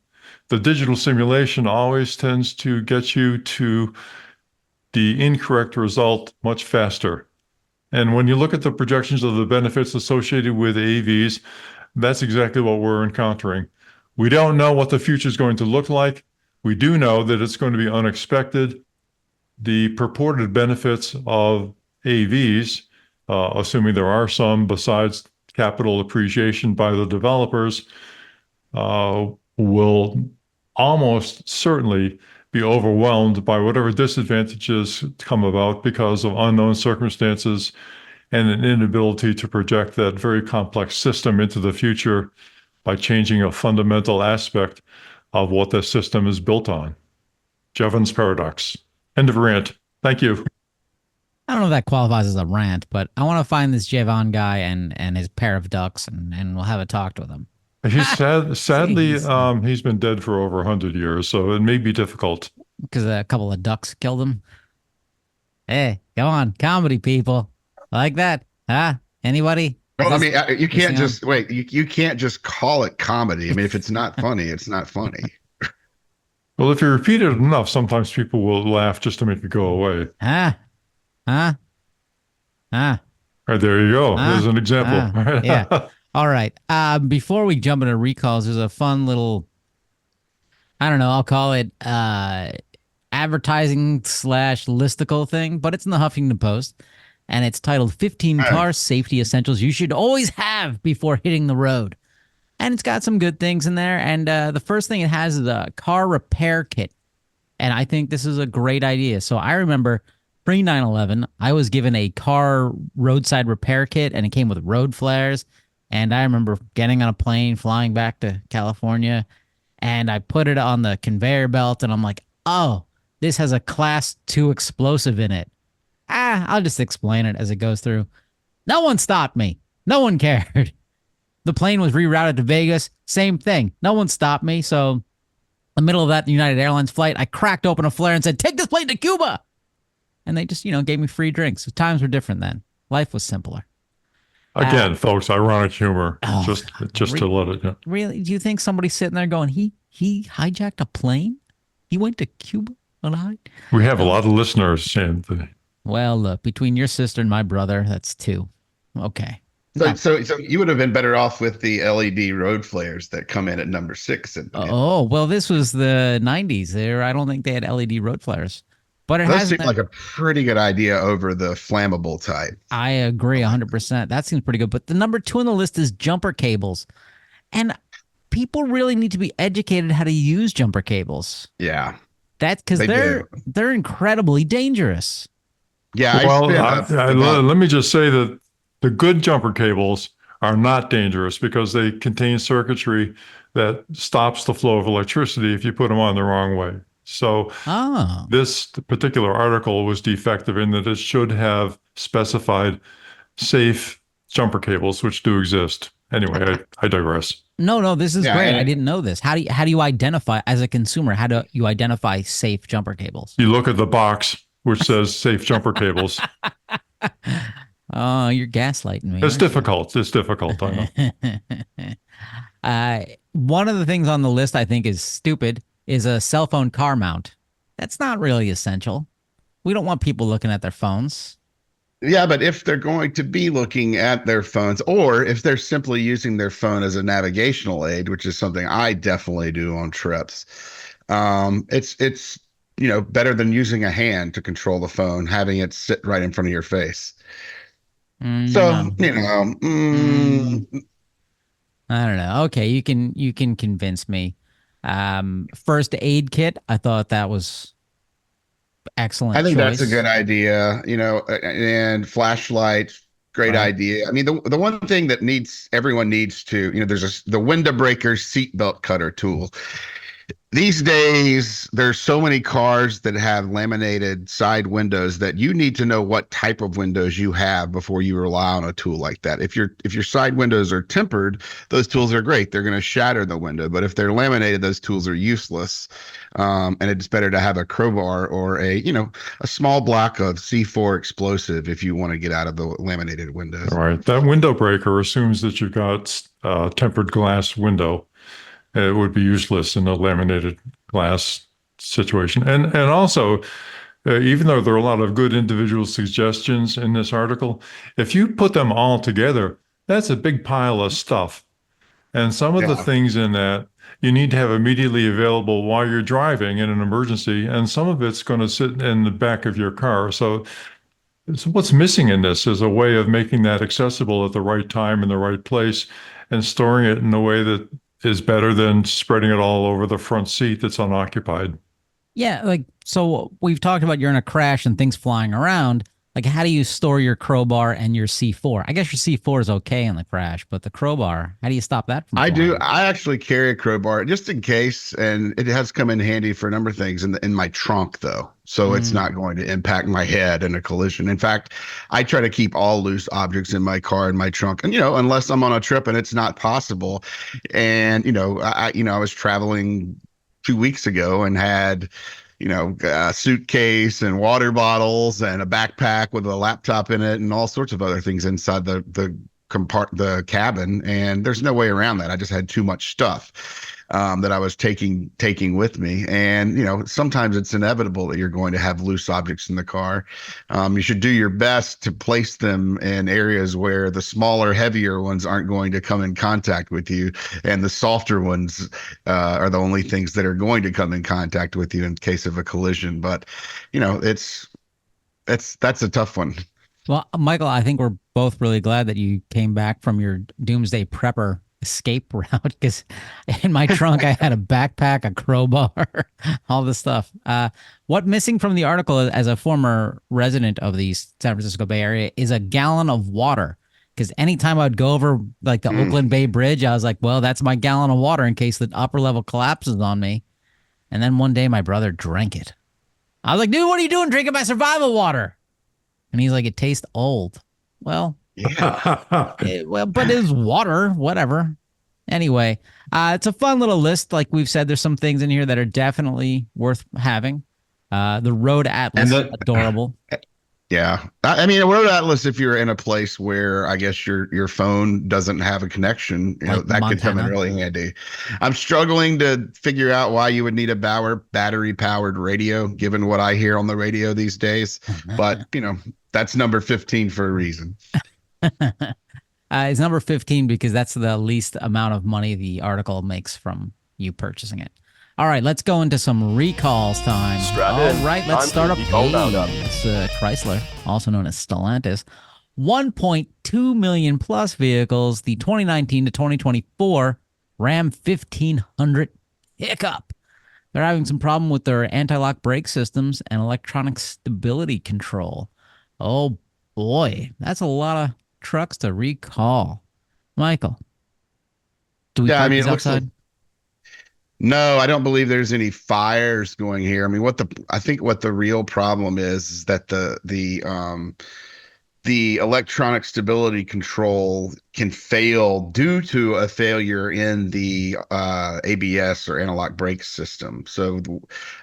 [SPEAKER 2] The digital simulation always tends to get you to the incorrect result much faster. And when you look at the projections of the benefits associated with AVs, that's exactly what we're encountering. We don't know what the future is going to look like. We do know that it's going to be unexpected. The purported benefits of AVs, assuming there are some besides capital appreciation by the developers, will almost certainly be overwhelmed by whatever disadvantages come about because of unknown circumstances and an inability to project that very complex system into the future by changing a fundamental aspect of what the system is built on. Jevons paradox. End of rant. Thank you.
[SPEAKER 1] I don't know if that qualifies as a rant, but I want to find this Jevon guy and his pair of ducks, and we'll have a talk with him.
[SPEAKER 2] He's sadly, he's been dead for over 100 years, so it may be difficult.
[SPEAKER 1] Because a couple of ducks killed him. Hey, come on, comedy people. Like that, huh? Anybody?
[SPEAKER 3] Well, I mean, you can't just wait. You can't just call it comedy. I mean, if it's not funny, it's not funny.
[SPEAKER 2] Well, if you repeat it enough, sometimes people will laugh just to make it go away.
[SPEAKER 1] Huh?
[SPEAKER 2] All right, there you go. There's an example.
[SPEAKER 1] Yeah. All right. Before we jump into recalls, there's a fun little, I don't know, I'll call it advertising / listicle thing, but it's in the Huffington Post. And it's titled 15 Car Safety Essentials You Should Always Have Before Hitting the Road. And it's got some good things in there. And the first thing it has is a car repair kit. And I think this is a great idea. So I remember pre 9/11, I was given a car roadside repair kit, and it came with road flares. And I remember getting on a plane, flying back to California, and I put it on the conveyor belt, and I'm like, oh, this has a class 2 explosive in it. I'll just explain it as it goes through. No one stopped me. No one cared. The plane was rerouted to Vegas. Same thing. No one stopped me. So, in the middle of that United Airlines flight, I cracked open a flare and said, "Take this plane to Cuba." And they just, gave me free drinks. Times were different then. Life was simpler.
[SPEAKER 2] Again, folks, ironic humor.
[SPEAKER 1] Oh,
[SPEAKER 2] just to let it.
[SPEAKER 1] Really? Do you think somebody's sitting there going, he hijacked a plane? He went to Cuba?
[SPEAKER 2] We have a lot of listeners, Anthony.
[SPEAKER 1] Well, look, between your sister and my brother, that's 2. Okay.
[SPEAKER 3] So you would have been better off with the LED road flares that come in at number 6.
[SPEAKER 1] Oh, well, this was the 90s. I don't think they had LED road flares. But it
[SPEAKER 3] those
[SPEAKER 1] has
[SPEAKER 3] seem like a pretty good idea over the flammable type.
[SPEAKER 1] I agree 100%. That seems pretty good. But the number 2 on the list is jumper cables. And people really need to be educated how to use jumper cables.
[SPEAKER 3] Yeah.
[SPEAKER 1] That's because they're incredibly dangerous.
[SPEAKER 3] Yeah.
[SPEAKER 2] Well, let me just say that the good jumper cables are not dangerous because they contain circuitry that stops the flow of electricity if you put them on the wrong way. So this particular article was defective in that it should have specified safe jumper cables, which do exist. Anyway, I digress.
[SPEAKER 1] No, this is great. I didn't know this. How do you identify, as a consumer, how do you identify safe jumper cables?
[SPEAKER 2] You look at the box, which says safe jumper cables.
[SPEAKER 1] Oh, you're gaslighting me.
[SPEAKER 2] It's difficult. It's difficult. I
[SPEAKER 1] know. One of the things on the list I think is stupid is a cell phone car mount. That's not really essential. We don't want people looking at their phones.
[SPEAKER 3] Yeah, but if they're going to be looking at their phones, or if they're simply using their phone as a navigational aid, which is something I definitely do on trips, it's better than using a hand to control the phone, having it sit right in front of your face. I don't
[SPEAKER 1] know. Okay, you can convince me. First aid kit, I thought that was excellent.
[SPEAKER 3] I think
[SPEAKER 1] choice.
[SPEAKER 3] that's a good idea, and flashlight, great idea. I mean, the one thing that everyone needs to, there's the window breaker seatbelt cutter tool. These days, there's so many cars that have laminated side windows that you need to know what type of windows you have before you rely on a tool like that. If your side windows are tempered, those tools are great. They're going to shatter the window. But if they're laminated, those tools are useless. And it's better to have a crowbar or a small block of C4 explosive if you want to get out of the laminated windows.
[SPEAKER 2] All right. That window breaker assumes that you've got tempered glass window. It would be useless in a laminated glass situation. And also, even though there are a lot of good individual suggestions in this article, if you put them all together, that's a big pile of stuff. And some of the things in that you need to have immediately available while you're driving in an emergency, and some of it's going to sit in the back of your car. So what's missing in this is a way of making that accessible at the right time in the right place and storing it in a way that is better than spreading it all over the front seat that's unoccupied.
[SPEAKER 1] Yeah, so we've talked about you're in a crash and things flying around. How do you store your crowbar and your C4? I guess your C4 is okay in the crash, but the crowbar, how do you stop that from flying?
[SPEAKER 3] I actually carry a crowbar just in case, and it has come in handy for a number of things in my trunk, though. So it's not going to impact my head in a collision. In fact, I try to keep all loose objects in my car in my trunk, and unless I'm on a trip and it's not possible. And I was traveling 2 weeks ago and had a suitcase and water bottles and a backpack with a laptop in it and all sorts of other things inside the cabin. And there's no way around that. I just had too much stuff that I was taking with me. And, sometimes it's inevitable that you're going to have loose objects in the car. You should do your best to place them in areas where the smaller, heavier ones aren't going to come in contact with you. And the softer ones are the only things that are going to come in contact with you in case of a collision. But, that's a tough one.
[SPEAKER 1] Well, Michael, I think we're both really glad that you came back from your doomsday prepper escape route, because in my trunk I had a backpack, a crowbar, all this stuff. What missing from the article, as a former resident of the San Francisco Bay Area, is a gallon of water. Because anytime I'd go over the Oakland Bay Bridge, I was like, well, that's my gallon of water in case the upper level collapses on me. And then one day my brother drank it. I was like, dude, what are you doing drinking my survival water? And he's like, it tastes old. Well,
[SPEAKER 3] Yeah.
[SPEAKER 1] Well, but it was water, whatever. Anyway, it's a fun little list. Like we've said, there's some things in here that are definitely worth having. The Road
[SPEAKER 3] And
[SPEAKER 1] Atlas,
[SPEAKER 3] the
[SPEAKER 1] adorable.
[SPEAKER 3] Yeah. I mean, Road Atlas, if you're in a place where I guess your phone doesn't have a connection,
[SPEAKER 1] Like
[SPEAKER 3] that could come in
[SPEAKER 1] Montana.
[SPEAKER 3] really handy. I'm struggling to figure out why you would need a battery powered radio, given what I hear on the radio these days. But, that's number 15 for a reason.
[SPEAKER 1] It's number 15 because that's the least amount of money the article makes from you purchasing it. All right, let's go into some recalls time.
[SPEAKER 4] Strap
[SPEAKER 1] All
[SPEAKER 4] in.
[SPEAKER 1] right, let's
[SPEAKER 4] Time
[SPEAKER 1] start
[SPEAKER 4] for
[SPEAKER 1] up.
[SPEAKER 4] the recall roundup.
[SPEAKER 1] It's Chrysler, also known as Stellantis. 1.2 million plus vehicles. The 2019 to 2024 Ram 1500 pickup. They're having some problem with their anti-lock brake systems and electronic stability control. Oh boy, that's a lot of trucks to recall. Michael, do we
[SPEAKER 3] Yeah, I
[SPEAKER 1] park
[SPEAKER 3] mean,
[SPEAKER 1] these
[SPEAKER 3] it looks like
[SPEAKER 1] outside?
[SPEAKER 3] no, I don't believe there's any fires going here. I mean, I think what the real problem is that the electronic stability control can fail due to a failure in the ABS or analog brake system. So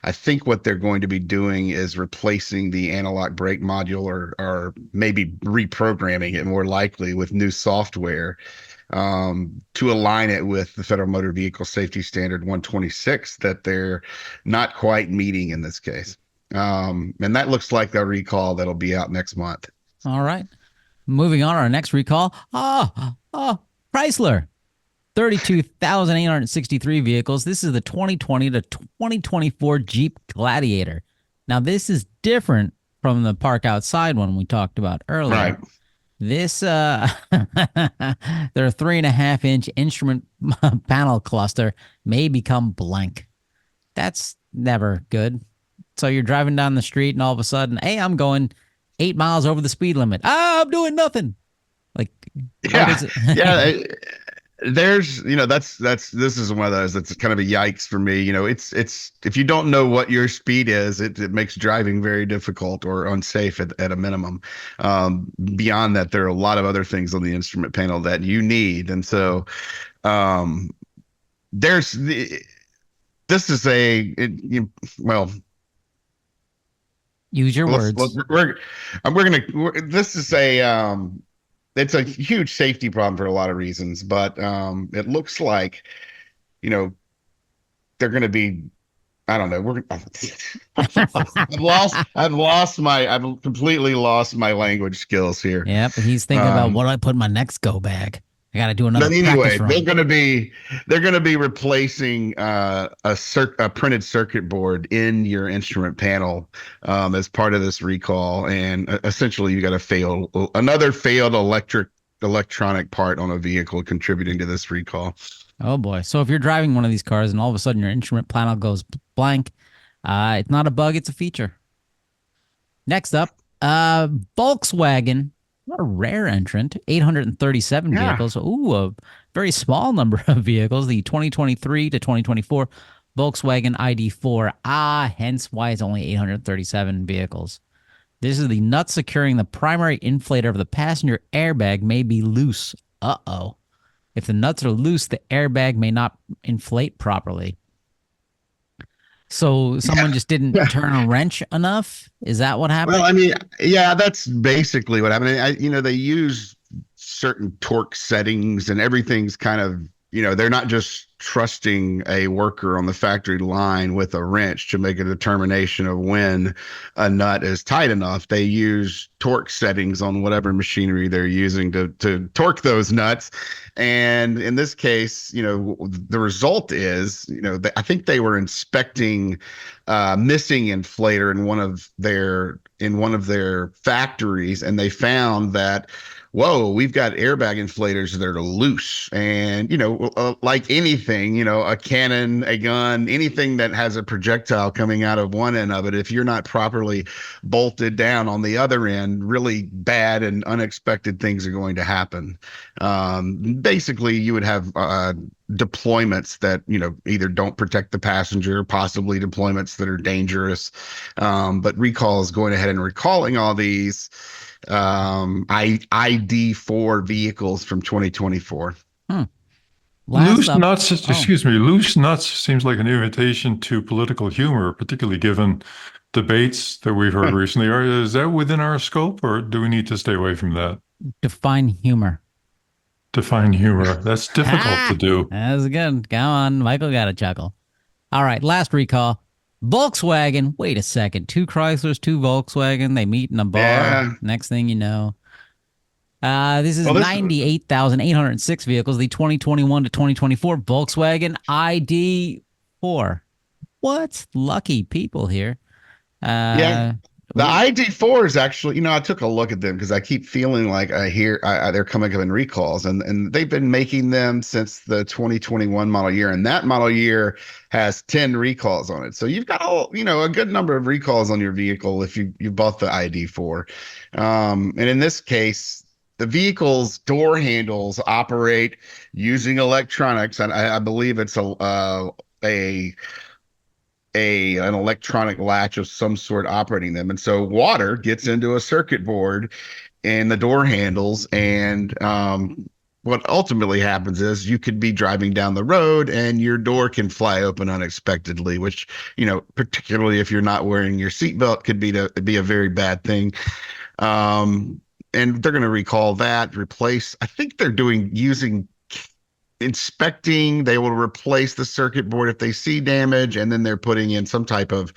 [SPEAKER 3] I think what they're going to be doing is replacing the analog brake module or maybe reprogramming it more likely with new software to align it with the Federal Motor Vehicle Safety Standard 126 that they're not quite meeting in this case. And that looks like a recall that'll be out next month.
[SPEAKER 1] All right. Moving on, our next recall. Chrysler. 32,863 vehicles. This is the 2020 to 2024 Jeep Gladiator. Now, this is different from the park outside one we talked about earlier.
[SPEAKER 3] Right.
[SPEAKER 1] This, their 3.5-inch instrument panel cluster may become blank. That's never good. So you're driving down the street and all of a sudden, hey, I'm going 8 miles over the speed limit. I'm doing nothing. Like,
[SPEAKER 3] Yeah. Yeah. There's, this is one of those that's kind of a yikes for me. It's if you don't know what your speed is, it makes driving very difficult or unsafe at a minimum. Beyond that, there are a lot of other things on the instrument panel that you need. And so this is well,
[SPEAKER 1] use your words.
[SPEAKER 3] This is it's a huge safety problem for a lot of reasons, but it looks like, they're going to be, I don't know. I've completely lost my language skills here.
[SPEAKER 1] Yeah, but he's thinking about what do I put in my next go bag? I got to do another
[SPEAKER 3] But anyway,
[SPEAKER 1] practice run.
[SPEAKER 3] they're going to be replacing a printed circuit board in your instrument panel as part of this recall, and essentially you got another failed electronic part on a vehicle contributing to this recall.
[SPEAKER 1] Oh boy! So if you're driving one of these cars and all of a sudden your instrument panel goes blank, it's not a bug; it's a feature. Next up, Volkswagen. What a rare entrant. 837 vehicles. Ooh, a very small number of vehicles. The 2023 to 2024 Volkswagen ID4. Hence why it's only 837 vehicles. This is the nut securing the primary inflator of the passenger airbag may be loose. Uh-oh. If the nuts are loose, the airbag may not inflate properly. So someone just didn't turn a wrench enough? Is that what happened?
[SPEAKER 3] Well, I mean, yeah, that's basically what happened. They use certain torque settings and everything's kind of, they're not just trusting a worker on the factory line with a wrench to make a determination of when a nut is tight enough. They use torque settings on whatever machinery they're using to torque those nuts. And in this case, the result is, I think they were inspecting missing inflator in one of their factories, and they found that, whoa, we've got airbag inflators that are loose. And, like anything, a cannon, a gun, anything that has a projectile coming out of one end of it, if you're not properly bolted down on the other end, really bad and unexpected things are going to happen. Basically, you would have deployments that, either don't protect the passenger, possibly deployments that are dangerous. But recall is going ahead and recalling all these ID4 vehicles from 2024.
[SPEAKER 1] Last
[SPEAKER 2] Loose
[SPEAKER 1] up,
[SPEAKER 2] nuts, excuse me, loose nuts seems like an invitation to political humor, particularly given debates that we've heard recently. Is that within our scope, or do we need to stay away from that?
[SPEAKER 1] define humor.
[SPEAKER 2] Define humor. That's difficult to do.
[SPEAKER 1] That was good. Come on, Michael got a chuckle. All right, last recall. Volkswagen. Wait a second. 2 Chryslers, 2 Volkswagen. They meet in a bar.
[SPEAKER 3] Yeah.
[SPEAKER 1] Next thing you know. This is
[SPEAKER 3] Well, this-
[SPEAKER 1] 98,806 vehicles. The 2021 to 2024 Volkswagen ID4. What? Lucky people here.
[SPEAKER 3] Yeah. The ID4 is actually, I took a look at them because I keep feeling like I hear they're coming up in recalls, and they've been making them since the 2021 model year, and that model year has 10 recalls on it. So you've got a good number of recalls on your vehicle if you bought the ID4. And in this case, the vehicle's door handles operate using electronics, and I believe it's an electronic latch of some sort operating them. And so water gets into a circuit board in the door handles. And what ultimately happens is you could be driving down the road and your door can fly open unexpectedly, which, particularly if you're not wearing your seatbelt, could be a very bad thing. And they're going to recall that, replace, I think they're using inspecting, they will replace the circuit board if they see damage, and then they're putting in some type of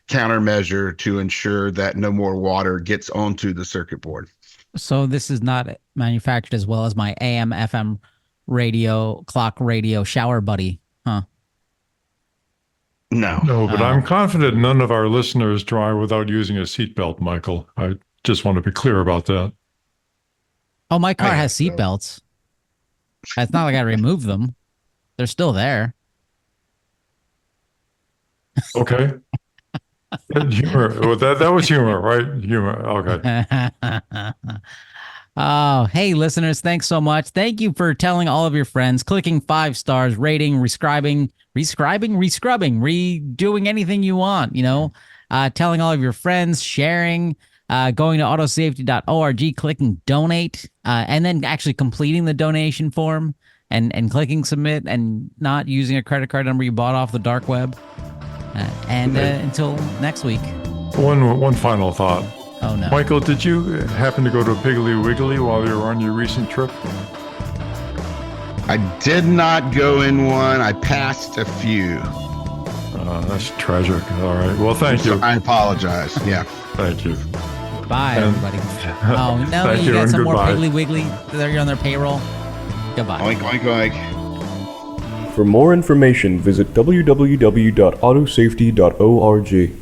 [SPEAKER 3] countermeasure to ensure that no more water gets onto the circuit board.
[SPEAKER 1] So this is not manufactured as well as my AM, FM radio, clock radio, shower buddy, huh?
[SPEAKER 3] No.
[SPEAKER 2] No, but I'm confident none of our listeners drive without using a seatbelt, Michael. I just want to be clear about that.
[SPEAKER 1] Oh, my car has
[SPEAKER 3] so.
[SPEAKER 1] seatbelts. It's not like I removed them. They're still there.
[SPEAKER 2] Okay. Humor. Well, that was humor, right? Humor. Okay.
[SPEAKER 1] Oh, hey, listeners, thanks so much. Thank you for telling all of your friends, clicking 5 stars, rating, rescribing, redoing anything you want, telling all of your friends, sharing, going to autosafety.org, clicking donate, and then actually completing the donation form and clicking submit and not using a credit card number you bought off the dark web. Until next week.
[SPEAKER 2] One final thought.
[SPEAKER 1] Oh, no.
[SPEAKER 2] Michael, did you happen to go to a Piggly Wiggly while you were on your recent trip?
[SPEAKER 3] I did not go in one. I passed a few.
[SPEAKER 2] That's tragic. All right. Well, thank you.
[SPEAKER 3] I apologize. Yeah.
[SPEAKER 2] Thank you.
[SPEAKER 1] Bye, everybody. Oh, no,
[SPEAKER 2] Thank
[SPEAKER 1] you
[SPEAKER 2] you
[SPEAKER 1] got
[SPEAKER 2] and
[SPEAKER 1] some more
[SPEAKER 2] goodbye.
[SPEAKER 1] Piggly Wiggly. You're on their payroll. Goodbye.
[SPEAKER 3] Oink, oink, oink.
[SPEAKER 4] For more information, visit www.autosafety.org.